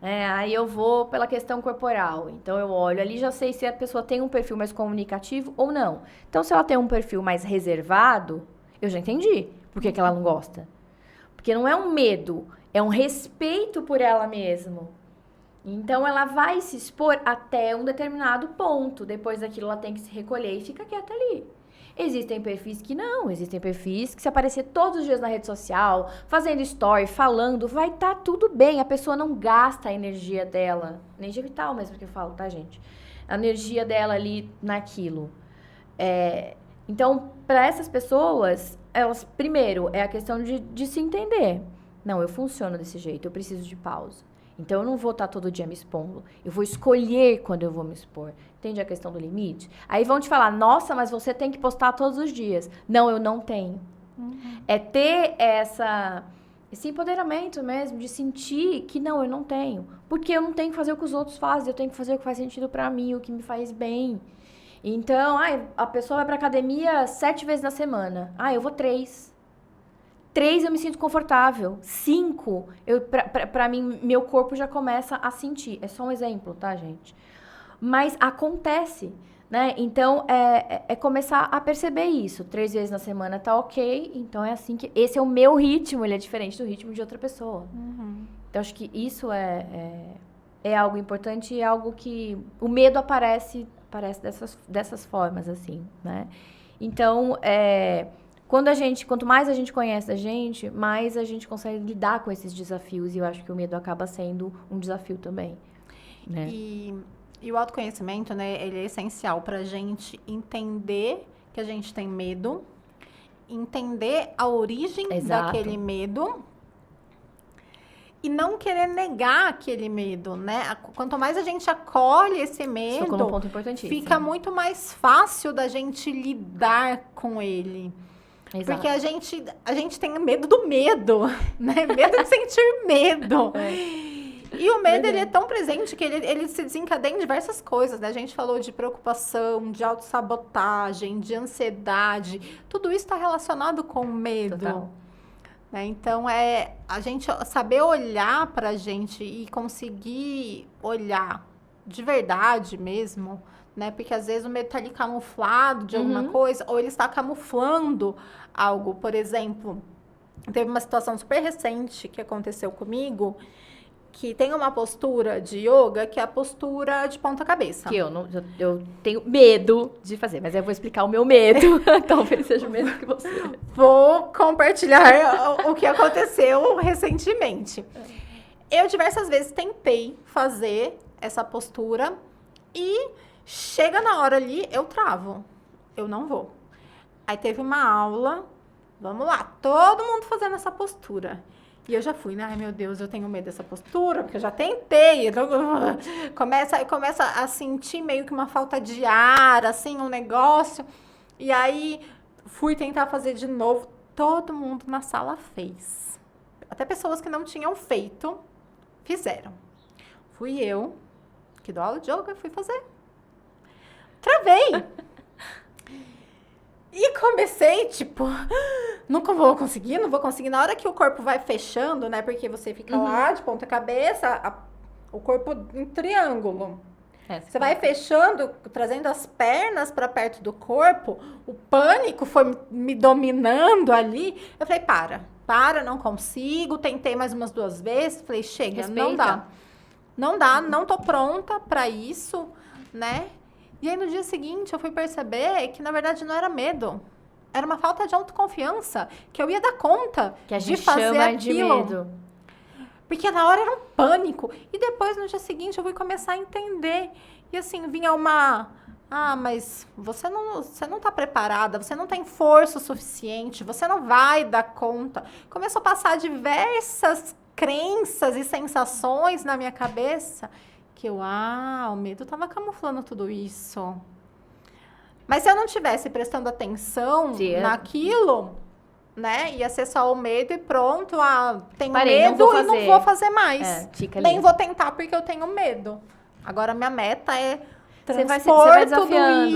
Aí eu vou pela questão corporal. Então, eu olho ali, já sei se a pessoa tem um perfil mais comunicativo ou não. Então, se ela tem um perfil mais reservado, eu já entendi por que ela não gosta. Porque não é um medo, é um respeito por ela mesma. Então, ela vai se expor até um determinado ponto. Depois daquilo, ela tem que se recolher e fica quieta ali. Existem perfis que não, existem perfis que se aparecer todos os dias na rede social, fazendo story, falando, vai estar tudo bem, a pessoa não gasta a energia dela, energia vital mesmo que eu falo, tá, gente? A energia dela ali naquilo. Então, para essas pessoas, elas, primeiro, é a questão de se entender. Não, eu funciono desse jeito, eu preciso de pausa. Então, eu não vou estar todo dia me expondo. Eu vou escolher quando eu vou me expor. Entende a questão do limite? Aí vão te falar, nossa, mas você tem que postar todos os dias. Não, eu não tenho. É ter esse empoderamento mesmo, de sentir que não, eu não tenho. Porque eu não tenho que fazer o que os outros fazem, eu tenho que fazer o que faz sentido pra mim, o que me faz bem. Então, a pessoa vai pra academia 7 vezes na semana. Eu vou 3. 3 eu me sinto confortável. 5, pra mim, meu corpo já começa a sentir. É só um exemplo, tá, gente? Mas acontece, né? Então, é começar a perceber isso. 3 vezes na semana tá ok, então é assim que... Esse é o meu ritmo, ele é diferente do ritmo de outra pessoa. Então, acho que isso é algo importante e é algo que... O medo aparece dessas formas, assim, né? Então, quanto mais a gente conhece a gente, mais a gente consegue lidar com esses desafios. E eu acho que o medo acaba sendo um desafio também, né? E o autoconhecimento, né, ele é essencial para a gente entender que a gente tem medo, entender a origem daquele medo e não querer negar aquele medo, né? Quanto mais a gente acolhe esse medo, tocou num ponto importantíssimo. Fica muito mais fácil da gente lidar com ele. Exato. Porque a gente tem medo do medo, né? Medo de sentir medo. E o medo, ele é tão presente que ele se desencadeia em diversas coisas, né? A gente falou de preocupação, de autossabotagem, de ansiedade. Tudo isso está relacionado com o medo. Total. Né? Então, é a gente saber olhar pra gente e conseguir olhar de verdade mesmo, né? Porque às vezes o medo tá ali camuflado de alguma coisa, ou ele está camuflando algo. Por exemplo, teve uma situação super recente que aconteceu comigo, que tem uma postura de yoga que é a postura de ponta cabeça. Que eu tenho medo de fazer, mas eu vou explicar o meu medo. Talvez seja o mesmo que você. Vou compartilhar o que aconteceu recentemente. Eu diversas vezes tentei fazer essa postura e chega na hora ali, eu travo. Eu não vou. Aí teve uma aula, vamos lá, todo mundo fazendo essa postura. E eu já fui, né? Ai, meu Deus, eu tenho medo dessa postura, porque eu já tentei. Então, começa a sentir meio que uma falta de ar, assim, um negócio. E aí, fui tentar fazer de novo. Todo mundo na sala fez. Até pessoas que não tinham feito, fizeram. Fui eu, que dou aula de yoga, fui fazer. Travei! E comecei, tipo, nunca vou conseguir, não vou conseguir. Na hora que o corpo vai fechando, né? Porque você fica lá de ponta cabeça, o corpo em triângulo. Você vai fechando, trazendo as pernas para perto do corpo. O pânico foi me dominando ali. Eu falei, para, não consigo. Tentei mais umas 2 vezes. Falei, chega, não dá. Não dá, não tô pronta para isso, né? E aí, no dia seguinte, eu fui perceber que, na verdade, não era medo. Era uma falta de autoconfiança. Que eu ia dar conta que a de gente fazer chama aquilo. de medo. Porque na hora era um pânico. E depois, no dia seguinte, eu fui começar a entender. E assim, vinha uma... Ah, mas você não tá preparada. Você não tem força o suficiente. Você não vai dar conta. Começou a passar diversas crenças e sensações na minha cabeça... Que o medo estava camuflando tudo isso. Mas se eu não tivesse prestando atenção naquilo, né? Ia ser só o medo e pronto. Tenho medo e não vou fazer mais. Nem vou tentar porque eu tenho medo. Agora, minha meta é transpor tudo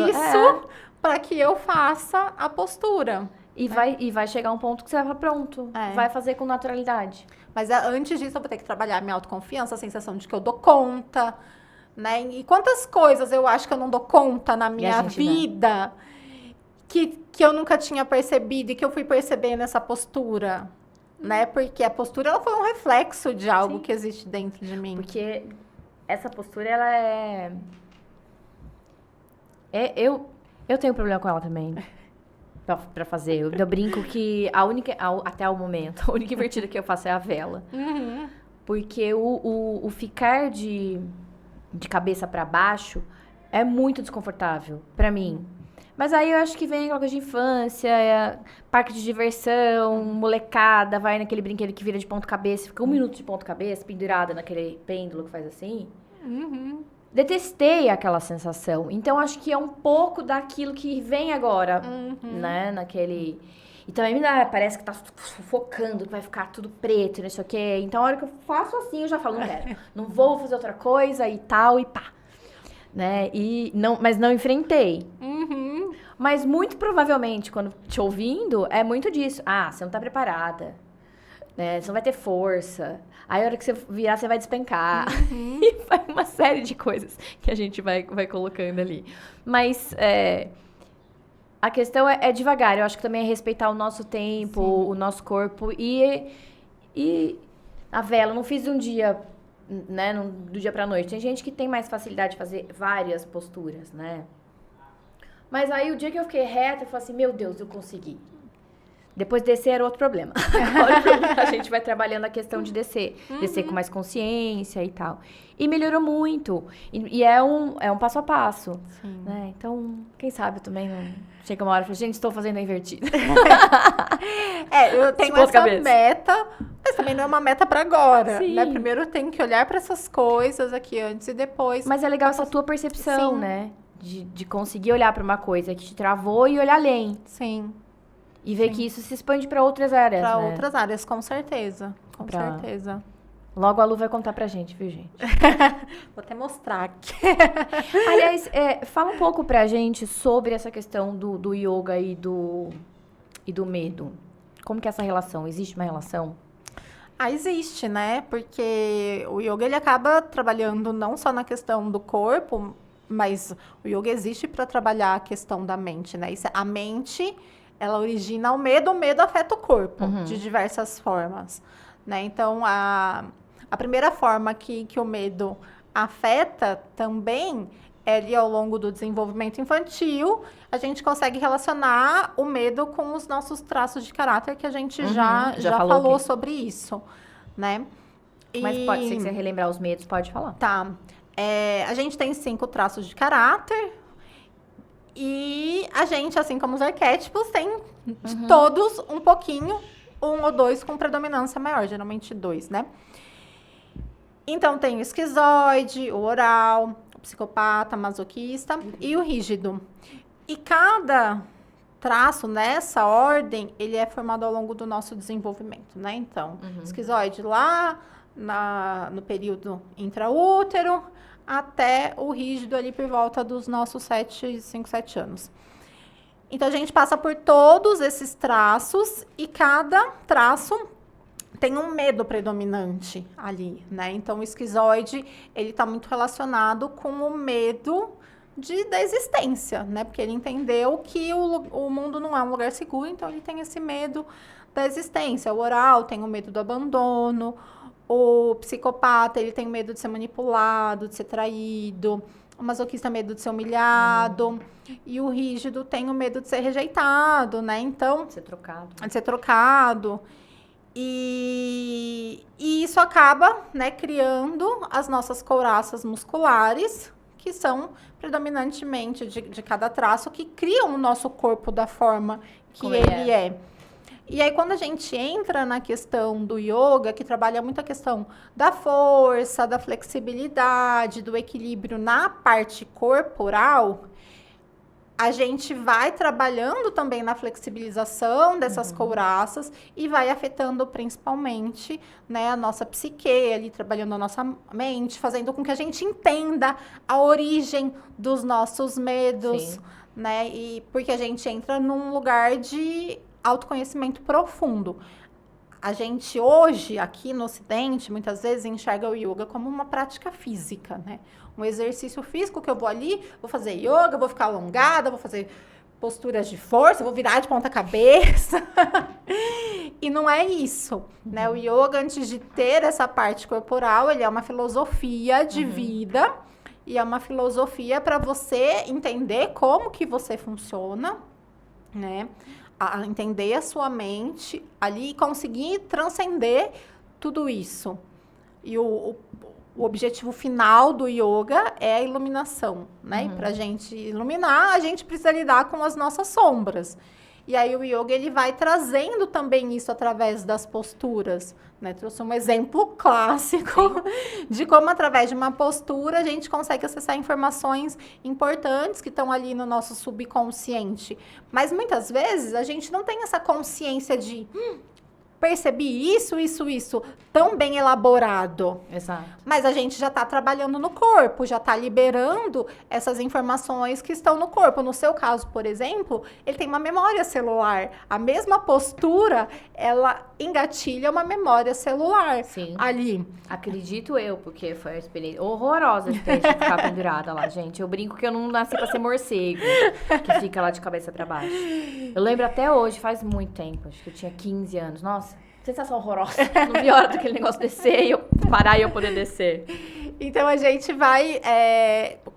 isso para que eu faça a postura. E vai chegar um ponto que você vai falar, pronto, vai fazer com naturalidade. Mas antes disso, eu vou ter que trabalhar a minha autoconfiança, a sensação de que eu dou conta, né? E quantas coisas eu acho que eu não dou conta na minha vida que eu nunca tinha percebido e que eu fui perceber nessa postura, né? Porque a postura, ela foi um reflexo de algo que existe dentro de mim. Porque essa postura, ela eu tenho problema com ela também. Pra fazer. Eu brinco que até o momento, a única invertida que eu faço é a vela. Porque o ficar de cabeça pra baixo é muito desconfortável pra mim. Mas aí eu acho que vem aquela coisa de infância, parque de diversão, molecada, vai naquele brinquedo que vira de ponta cabeça, fica 1 minuto de ponta cabeça, pendurada naquele pêndulo que faz assim. Detestei aquela sensação. Então, acho que é um pouco daquilo que vem agora, né? Naquele... E também parece que tá sufocando, que vai ficar tudo preto, não sei o quê. Então, a hora que eu faço assim, eu já falo, não quero. Não vou fazer outra coisa e tal, e pá. Né? Mas não enfrentei. Mas, muito provavelmente, quando te ouvindo, é muito disso. Você não tá preparada. Né? Você não vai ter força. Aí, a hora que você virar, você vai despencar. E vai uma série de coisas que a gente vai colocando ali. Mas a questão é devagar. Eu acho que também é respeitar o nosso tempo, o nosso corpo. E a vela, eu não fiz de um dia, né? Do dia pra noite. Tem gente que tem mais facilidade de fazer várias posturas, né? Mas aí, o dia que eu fiquei reta, eu falei assim, meu Deus, eu consegui. Depois descer era outro problema. Agora a gente vai trabalhando a questão de descer. Descer com mais consciência e tal. E melhorou muito. E é um passo a passo. Né? Então, quem sabe eu também não... Chega uma hora e falo, gente, estou fazendo a invertida. Eu tenho essa meta, mas também não é uma meta para agora. Né? Primeiro eu tenho que olhar para essas coisas aqui antes e depois... Mas é legal essa tua percepção, né? De conseguir olhar para uma coisa que te travou e olhar além. E ver que isso se expande para outras áreas, Para né? outras áreas, com certeza. Com certeza. Logo a Lu vai contar pra gente, viu, gente? Vou até mostrar aqui. Aliás, fala um pouco pra gente sobre essa questão do yoga e do medo. Como que é essa relação? Existe uma relação? Existe, né? Porque o yoga ele acaba trabalhando não só na questão do corpo, mas o yoga existe para trabalhar a questão da mente, né? A mente, ela origina o medo afeta o corpo de diversas formas, né? Então, a primeira forma que o medo afeta também é ali ao longo do desenvolvimento infantil, a gente consegue relacionar o medo com os nossos traços de caráter, que a gente já falou sobre isso, né? Mas pode, se você relembrar os medos, pode falar. Tá. A gente tem 5 traços de caráter e a gente, assim como os arquétipos, tem de todos um pouquinho, 1 ou 2 com predominância maior, geralmente 2, né? Então, tem o esquizoide, o oral, o psicopata, masoquista e o rígido. E cada traço nessa ordem, ele é formado ao longo do nosso desenvolvimento, né? Então, esquizoide lá no período intraútero, até o rígido ali por volta dos nossos 5, 7 anos. Então, a gente passa por todos esses traços e cada traço tem um medo predominante ali, né? Então, o esquizoide, ele tá muito relacionado com o medo da existência, né? Porque ele entendeu que o mundo não é um lugar seguro, então ele tem esse medo da existência. O oral tem o medo do abandono, o psicopata, ele tem medo de ser manipulado, de ser traído, o masoquista tem medo de ser humilhado, e o rígido tem o medo de ser rejeitado, né? Então, de ser trocado. De ser trocado. E isso acaba, né, criando as nossas couraças musculares, que são predominantemente de cada traço, que criam o nosso corpo da forma que ele é. E aí, quando a gente entra na questão do yoga, que trabalha muito a questão da força, da flexibilidade, do equilíbrio na parte corporal, a gente vai trabalhando também na flexibilização dessas couraças e vai afetando principalmente, né, a nossa psique, ali trabalhando a nossa mente, fazendo com que a gente entenda a origem dos nossos medos, né? E porque a gente entra num lugar de autoconhecimento profundo. A gente hoje, aqui no Ocidente, muitas vezes enxerga o yoga como uma prática física, né? Um exercício físico que eu vou ali, vou fazer yoga, vou ficar alongada, vou fazer posturas de força, vou virar de ponta cabeça. E não é isso, né? O yoga, antes de ter essa parte corporal, ele é uma filosofia de vida e é uma filosofia para você entender como que você funciona, né? A entender a sua mente ali e conseguir transcender tudo isso. E o objetivo final do yoga é a iluminação, né? E pra gente iluminar, a gente precisa lidar com as nossas sombras. E aí o yoga, ele vai trazendo também isso através das posturas, né? Trouxe um exemplo clássico de como, através de uma postura, a gente consegue acessar informações importantes que estão ali no nosso subconsciente. Mas, muitas vezes, a gente não tem essa consciência de... percebi isso, tão bem elaborado. Exato. Mas a gente já está trabalhando no corpo, já está liberando essas informações que estão no corpo. No seu caso, por exemplo, ele tem uma memória celular. A mesma postura, ela engatilha uma memória celular. Sim. Ali. Acredito eu, porque foi uma experiência horrorosa de ter que ficar pendurada lá, gente. Eu brinco que eu não nasci pra ser morcego, que fica lá de cabeça pra baixo. Eu lembro até hoje, faz muito tempo, acho que eu tinha 15 anos. Nossa, sensação horrorosa. Não vi a hora daquele negócio descer e eu parar e eu poder descer. Então, a gente vai,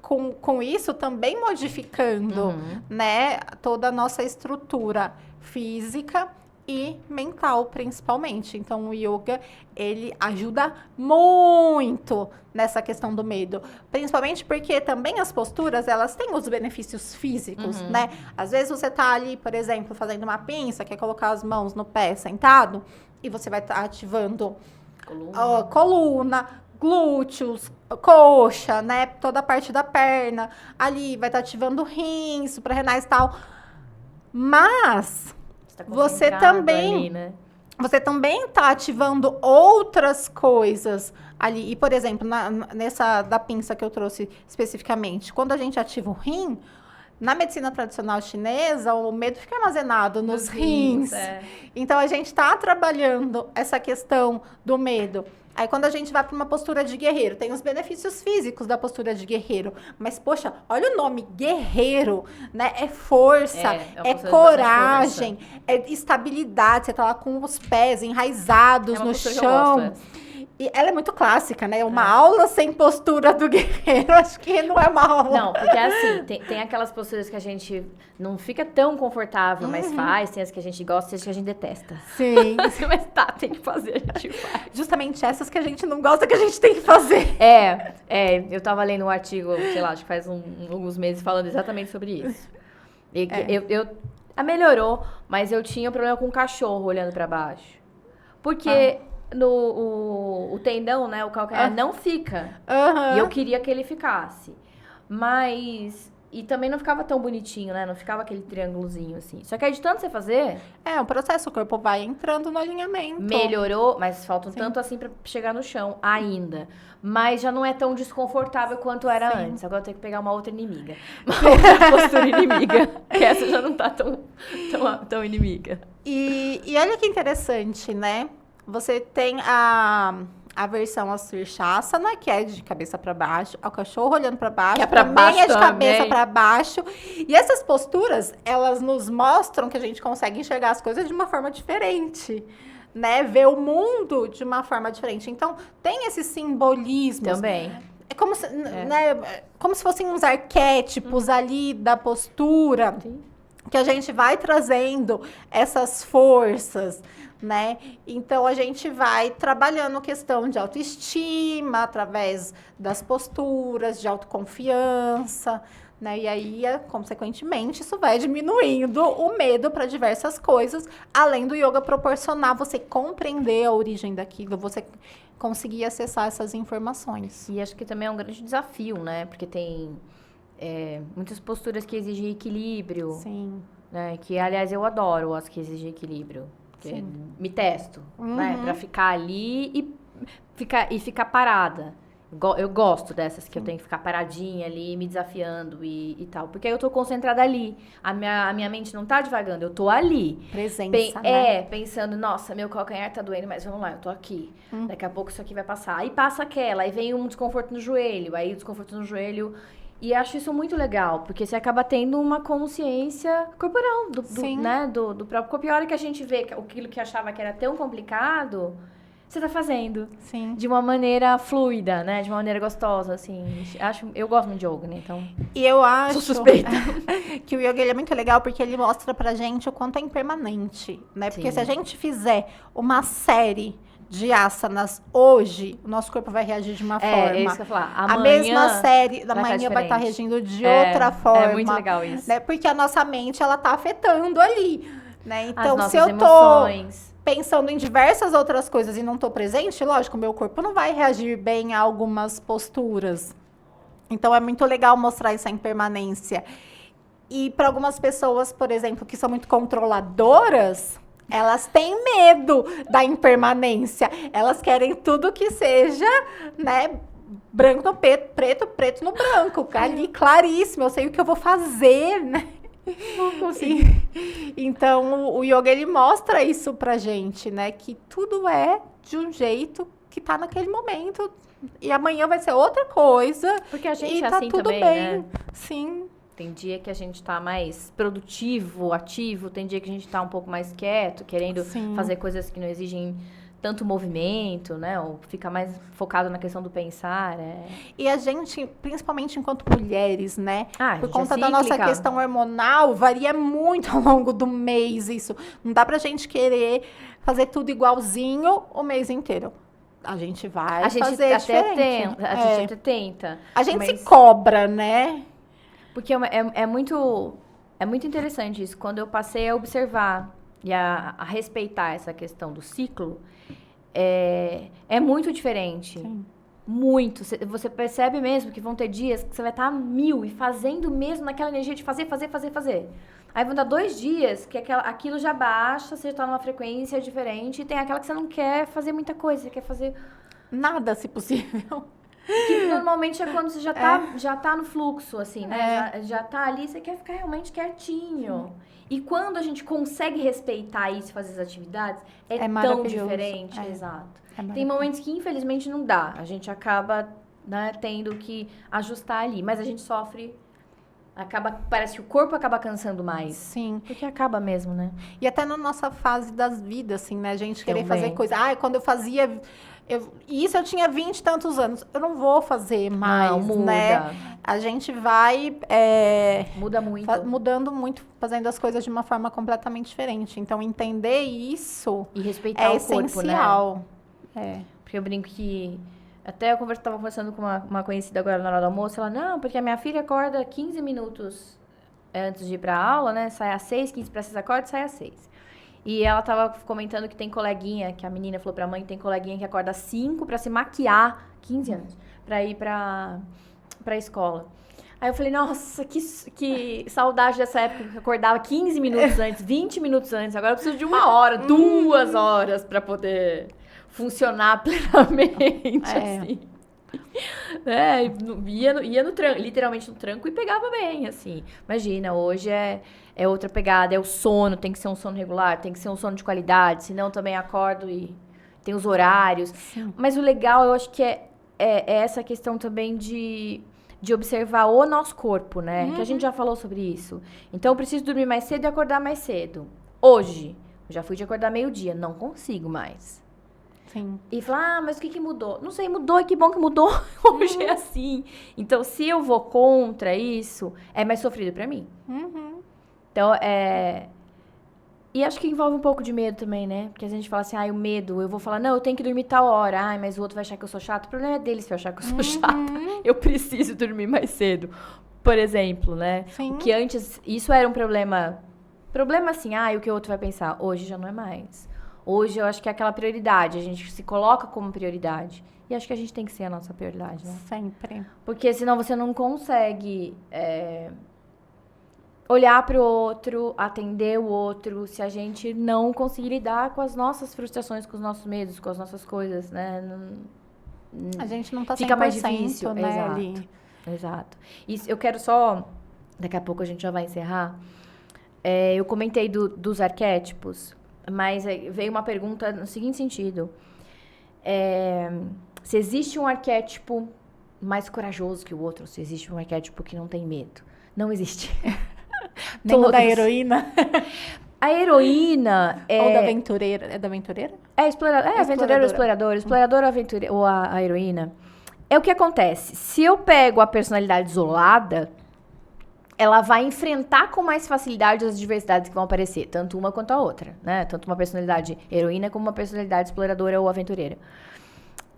com isso, também modificando, né, toda a nossa estrutura física e mental, principalmente. Então, o yoga, ele ajuda muito nessa questão do medo. Principalmente porque também as posturas, elas têm os benefícios físicos, né? Às vezes você tá ali, por exemplo, fazendo uma pinça, quer colocar as mãos no pé sentado, e você vai estar ativando coluna, glúteos, coxa, né? Toda a parte da perna. Ali vai estar ativando rins, suprarrenais e tal. Mas... você também, ali, né? você também está ativando outras coisas ali. E, por exemplo, nessa da pinça que eu trouxe especificamente, quando a gente ativa o rim, na medicina tradicional chinesa, o medo fica armazenado nos rins. Então, a gente está trabalhando essa questão do medo. Aí, quando a gente vai para uma postura de guerreiro, tem os benefícios físicos da postura de guerreiro. Mas, poxa, olha o nome, guerreiro, né? É força, é coragem, é estabilidade. Você tá lá com os pés enraizados no chão. E ela é muito clássica, né? Uma aula sem postura do guerreiro, acho que não é uma aula. Não, porque assim, tem aquelas posturas que a gente não fica tão confortável, mas faz, tem as que a gente gosta e as que a gente detesta. Sim. Mas tá, tem que fazer, a gente faz. Justamente essas que a gente não gosta, que a gente tem que fazer. Eu tava lendo um artigo, sei lá, acho que faz alguns meses, falando exatamente sobre isso. E melhorou, mas eu tinha um problema com o cachorro olhando pra baixo. Porque... o tendão, né, o calcanhar, não fica. E eu queria que ele ficasse. Mas... E também não ficava tão bonitinho, né? Não ficava aquele triângulozinho, assim. Só que aí de tanto você fazer... É um processo, o corpo vai entrando no alinhamento. Melhorou, mas falta um tanto assim pra chegar no chão ainda. Mas já não é tão desconfortável quanto era antes. Agora eu tenho que pegar uma outra inimiga. Uma outra postura inimiga. Que essa já não tá tão inimiga. E olha que interessante, né? Você tem a versão Sirsasana, que é de cabeça para baixo, o cachorro olhando para baixo, que é pra também baixo, é de cabeça para baixo. E essas posturas, elas nos mostram que a gente consegue enxergar as coisas de uma forma diferente, né? Ver o mundo de uma forma diferente. Então, tem esses simbolismos. Também. É como se, né, como se fossem uns arquétipos ali da postura, que a gente vai trazendo essas forças, né? Então, a gente vai trabalhando questão de autoestima através das posturas, de autoconfiança, né? E aí, consequentemente, isso vai diminuindo o medo para diversas coisas, além do yoga proporcionar você compreender a origem daquilo, você conseguir acessar essas informações. E acho que também é um grande desafio, né? Porque tem muitas posturas que exigem equilíbrio. Sim. Né? Que, aliás, eu adoro as que exigem equilíbrio. Me testo, né? Pra ficar ali e ficar parada. Eu gosto dessas que eu tenho que ficar paradinha ali, me desafiando e tal. Porque aí eu tô concentrada ali. A minha mente não tá divagando, eu tô ali. Presença, né? Pensando, nossa, meu calcanhar tá doendo, mas vamos lá, eu tô aqui. Daqui a pouco isso aqui vai passar. Aí passa aquela, aí vem um desconforto no joelho. Aí o desconforto no joelho... E acho isso muito legal, porque você acaba tendo uma consciência corporal do próprio corpo. E a hora que a gente vê aquilo que achava que era tão complicado, você tá fazendo. Sim. De uma maneira fluida, né? De uma maneira gostosa, assim. Eu gosto muito de yoga, né? Então, e eu acho sou suspeita. Que o yoga ele é muito legal porque ele mostra pra gente o quanto é impermanente, né? Porque se a gente fizer uma série de asanas hoje, o nosso corpo vai reagir de uma forma. É isso que eu ia falar. Amanhã a mesma série da manhã vai estar reagindo de outra forma. É muito legal isso. Né? Porque a nossa mente, ela tá afetando ali, né? Então, se eu emoções. Tô pensando em diversas outras coisas e não tô presente, lógico, meu corpo não vai reagir bem a algumas posturas. Então, é muito legal mostrar essa impermanência. E para algumas pessoas, por exemplo, que são muito controladoras... Elas têm medo da impermanência. Elas querem tudo que seja, né, branco no preto, preto no branco. Ali, claríssimo. Eu sei o que eu vou fazer, né? Então, o yoga, ele mostra isso pra gente, né? Que tudo é de um jeito que tá naquele momento. E amanhã vai ser outra coisa. Porque a gente é tá assim tudo também, bem. né? Sim. Tem dia que a gente tá mais produtivo, ativo. Tem dia que a gente tá um pouco mais quieto, querendo fazer coisas que não exigem tanto movimento, né? Ou fica mais focado na questão do pensar. E a gente, principalmente enquanto mulheres, né? Por conta da nossa questão hormonal, varia muito ao longo do mês isso. Não dá pra gente querer fazer tudo igualzinho o mês inteiro. A gente vai fazer diferente. A gente até tenta. A gente se cobra, né? Porque é muito interessante isso. Quando eu passei a observar e a respeitar essa questão do ciclo, é muito diferente. Sim. Muito. Você percebe mesmo que vão ter dias que você vai estar a 1000 e fazendo mesmo naquela energia de fazer. Aí vão dar 2 dias que aquilo já baixa, você já tá numa frequência diferente, e tem aquela que você não quer fazer muita coisa, você quer fazer nada, se possível. que normalmente é quando você já tá no fluxo, assim, né? Já tá ali, você quer ficar realmente quietinho. E quando a gente consegue respeitar isso e fazer as atividades, é tão diferente. Exato. Tem momentos que, infelizmente, não dá. A gente acaba, né, tendo que ajustar ali. Mas a gente sofre... Parece que o corpo acaba cansando mais. Sim. Porque acaba mesmo, né? E até na nossa fase das vidas, assim, né? A gente querer fazer coisa. Quando eu fazia... Isso eu tinha 20 e tantos anos. Eu não vou fazer mais, não, muda. né? A gente vai... muda muito. Mudando muito, fazendo as coisas de uma forma completamente diferente. Então, entender isso... E respeitar o corpo, essencial. Né? Porque eu brinco que... Até eu estava conversando com uma conhecida agora na hora do almoço. Ela, não, porque a minha filha acorda 15 minutos antes de ir pra aula, né? Sai às 6, 15 para 6 acorda, sai às 6. E ela tava comentando que tem coleguinha, que a menina falou pra mãe que tem coleguinha que acorda às 5 pra se maquiar, 15 anos, pra ir pra escola. Aí eu falei, nossa, que saudade dessa época que eu acordava 15 minutos antes, 20 minutos antes. Agora eu preciso de 1 hora, 2 horas pra poder funcionar plenamente, assim. Ia no tranco, literalmente no tranco, e pegava bem, assim. Imagina, hoje é outra pegada, é o sono, tem que ser um sono regular, tem que ser um sono de qualidade, senão também acordo e tem os horários. Sim. Mas o legal, eu acho que é essa questão também de observar o nosso corpo, né? Que a gente já falou sobre isso. Então, eu preciso dormir mais cedo e acordar mais cedo. Hoje, eu já fui de acordar meio-dia, não consigo mais. Sim. E falar, mas o que mudou? Não sei, mudou, e que bom que mudou. Hoje é assim. Então, se eu vou contra isso, é mais sofrido pra mim. Então, E acho que envolve um pouco de medo também, né? Porque a gente fala assim, o medo, eu vou falar, não, eu tenho que dormir tal hora. Mas o outro vai achar que eu sou chata. O problema é dele se eu achar que eu sou chata. Eu preciso dormir mais cedo. Por exemplo, né? Sim. O que antes, isso era um problema. Problema assim, o que o outro vai pensar. Hoje já não é mais. Hoje eu acho que é aquela prioridade, a gente se coloca como prioridade. E acho que a gente tem que ser a nossa prioridade, né? Sempre. Porque senão você não consegue olhar para o outro, atender o outro, se a gente não conseguir lidar com as nossas frustrações, com os nossos medos, com as nossas coisas, né? A gente não tá 100%, fica mais difícil, né? Exato. Ali. Exato. E eu quero só, daqui a pouco a gente já vai encerrar, eu comentei dos arquétipos, mas veio uma pergunta no seguinte sentido. Se existe um arquétipo mais corajoso que o outro, se existe um arquétipo que não tem medo. Não existe. Nem o da heroína? A heroína Ou da aventureira. É da aventureira? Aventureiro ou explorador. Explorador ou a heroína. É o que acontece. Se eu pego a personalidade isolada, ela vai enfrentar com mais facilidade as adversidades que vão aparecer, tanto uma quanto a outra, né? Tanto uma personalidade heroína como uma personalidade exploradora ou aventureira.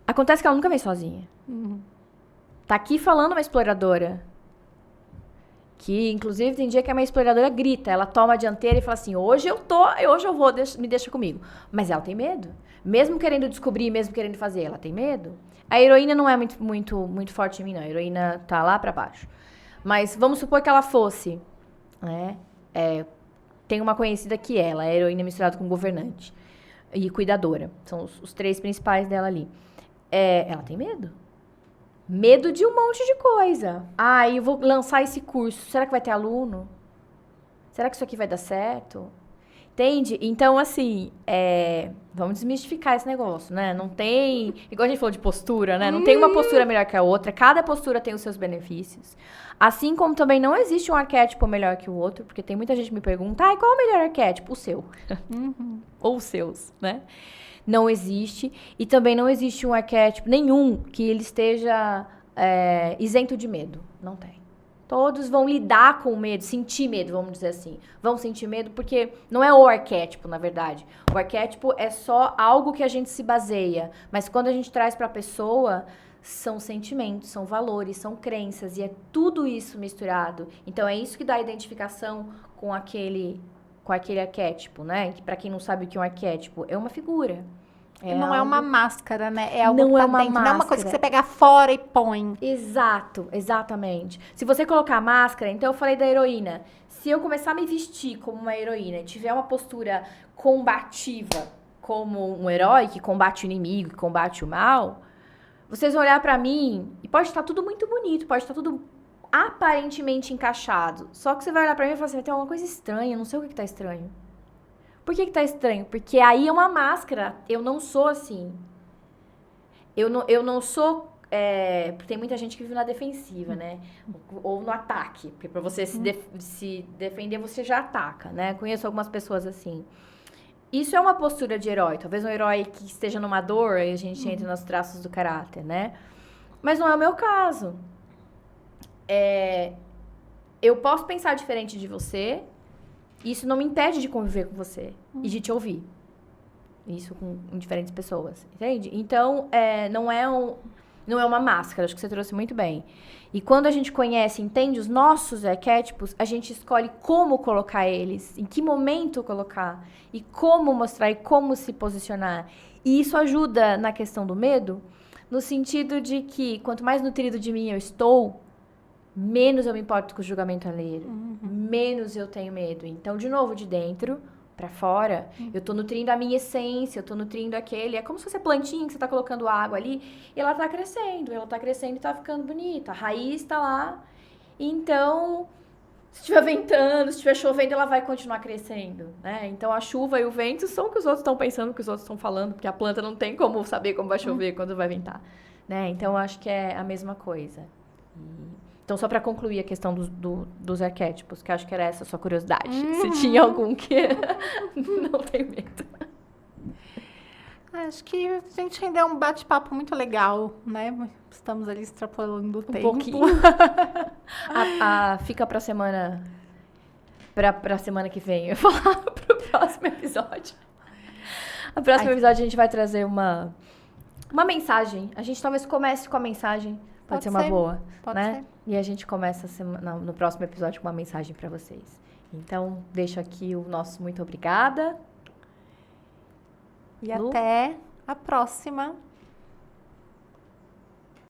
Acontece que ela nunca vem sozinha. Tá aqui falando uma exploradora, que inclusive tem dia que a minha exploradora grita, ela toma a dianteira e fala assim, hoje eu vou, me deixa comigo. Mas ela tem medo. Mesmo querendo descobrir, mesmo querendo fazer, ela tem medo. A heroína não é muito forte em mim, não. A heroína tá lá pra baixo. Mas vamos supor que ela fosse, né? Tem uma conhecida que ela é heroína misturada com governante e cuidadora. São os 3 principais dela ali. Ela tem medo. Medo de um monte de coisa. Eu vou lançar esse curso. Será que vai ter aluno? Será que isso aqui vai dar certo? Entende? Então, assim, vamos desmistificar esse negócio, né? Não tem... Igual a gente falou de postura, né? Não tem uma postura melhor que a outra. Cada postura tem os seus benefícios. Assim como também não existe um arquétipo melhor que o outro, porque tem muita gente que me pergunta, qual é o melhor arquétipo? O seu. Ou os seus, né? Não existe. E também não existe um arquétipo nenhum que ele esteja isento de medo. Não tem. Todos vão lidar com o medo, sentir medo, vamos dizer assim. Vão sentir medo porque não é o arquétipo, na verdade. O arquétipo é só algo que a gente se baseia. Mas quando a gente traz para a pessoa, são sentimentos, são valores, são crenças. E é tudo isso misturado. Então, é isso que dá a identificação com aquele arquétipo, né? Para quem não sabe o que é um arquétipo, é uma figura. Não é uma máscara, né? É algo Não que tá é uma dentro. Não é uma coisa que máscara. você pega fora e põe. Exato, exatamente. Se você colocar a máscara, então eu falei da heroína. Se eu começar a me vestir como uma heroína e tiver uma postura combativa como um herói que combate o inimigo, que combate o mal, vocês vão olhar pra mim e pode estar tudo muito bonito, pode estar tudo aparentemente encaixado. Só que você vai olhar pra mim e falar assim, tem alguma coisa estranha, não sei o que tá estranho. Por que tá estranho? Porque aí é uma máscara, eu não sou assim. Eu não sou... porque tem muita gente que vive na defensiva, né? Ou no ataque. Porque pra você se defender, você já ataca, né? Conheço algumas pessoas assim. Isso é uma postura de herói. Talvez um herói que esteja numa dor, aí a gente entra nos traços do caráter, né? Mas não é o meu caso. Eu posso pensar diferente de você, isso não me impede de conviver com você e de te ouvir. Isso com diferentes pessoas, entende? Então, não é uma máscara, acho que você trouxe muito bem. E quando a gente conhece, entende os nossos arquétipos, a gente escolhe como colocar eles, em que momento colocar, e como mostrar, e como se posicionar. E isso ajuda na questão do medo, no sentido de que quanto mais nutrido de mim eu estou, menos eu me importo com o julgamento alheio, menos eu tenho medo. Então, de novo, de dentro pra fora, eu tô nutrindo a minha essência, eu tô nutrindo aquele... É como se fosse a plantinha que você tá colocando água ali, e ela tá crescendo e tá ficando bonita. A raiz tá lá. Então, se estiver ventando, se estiver chovendo, ela vai continuar crescendo, né? Então, a chuva e o vento são o que os outros estão pensando, o que os outros estão falando, porque a planta não tem como saber como vai chover, quando vai ventar, né? Então, eu acho que é a mesma coisa. Então, só para concluir a questão dos arquétipos, que eu acho que era essa a sua curiosidade. Se tinha algum que não tem medo. Acho que a gente ainda é um bate-papo muito legal, né? Estamos ali extrapolando o tempo. Pouquinho. Fica pra semana... Pra semana que vem. Eu vou falar pro próximo episódio. No próximo episódio, a gente vai trazer uma mensagem. A gente talvez comece com a mensagem. Pode ser uma boa, né? Ser. E a gente começa no próximo episódio com uma mensagem para vocês. Então, deixo aqui o nosso muito obrigada. E até a próxima.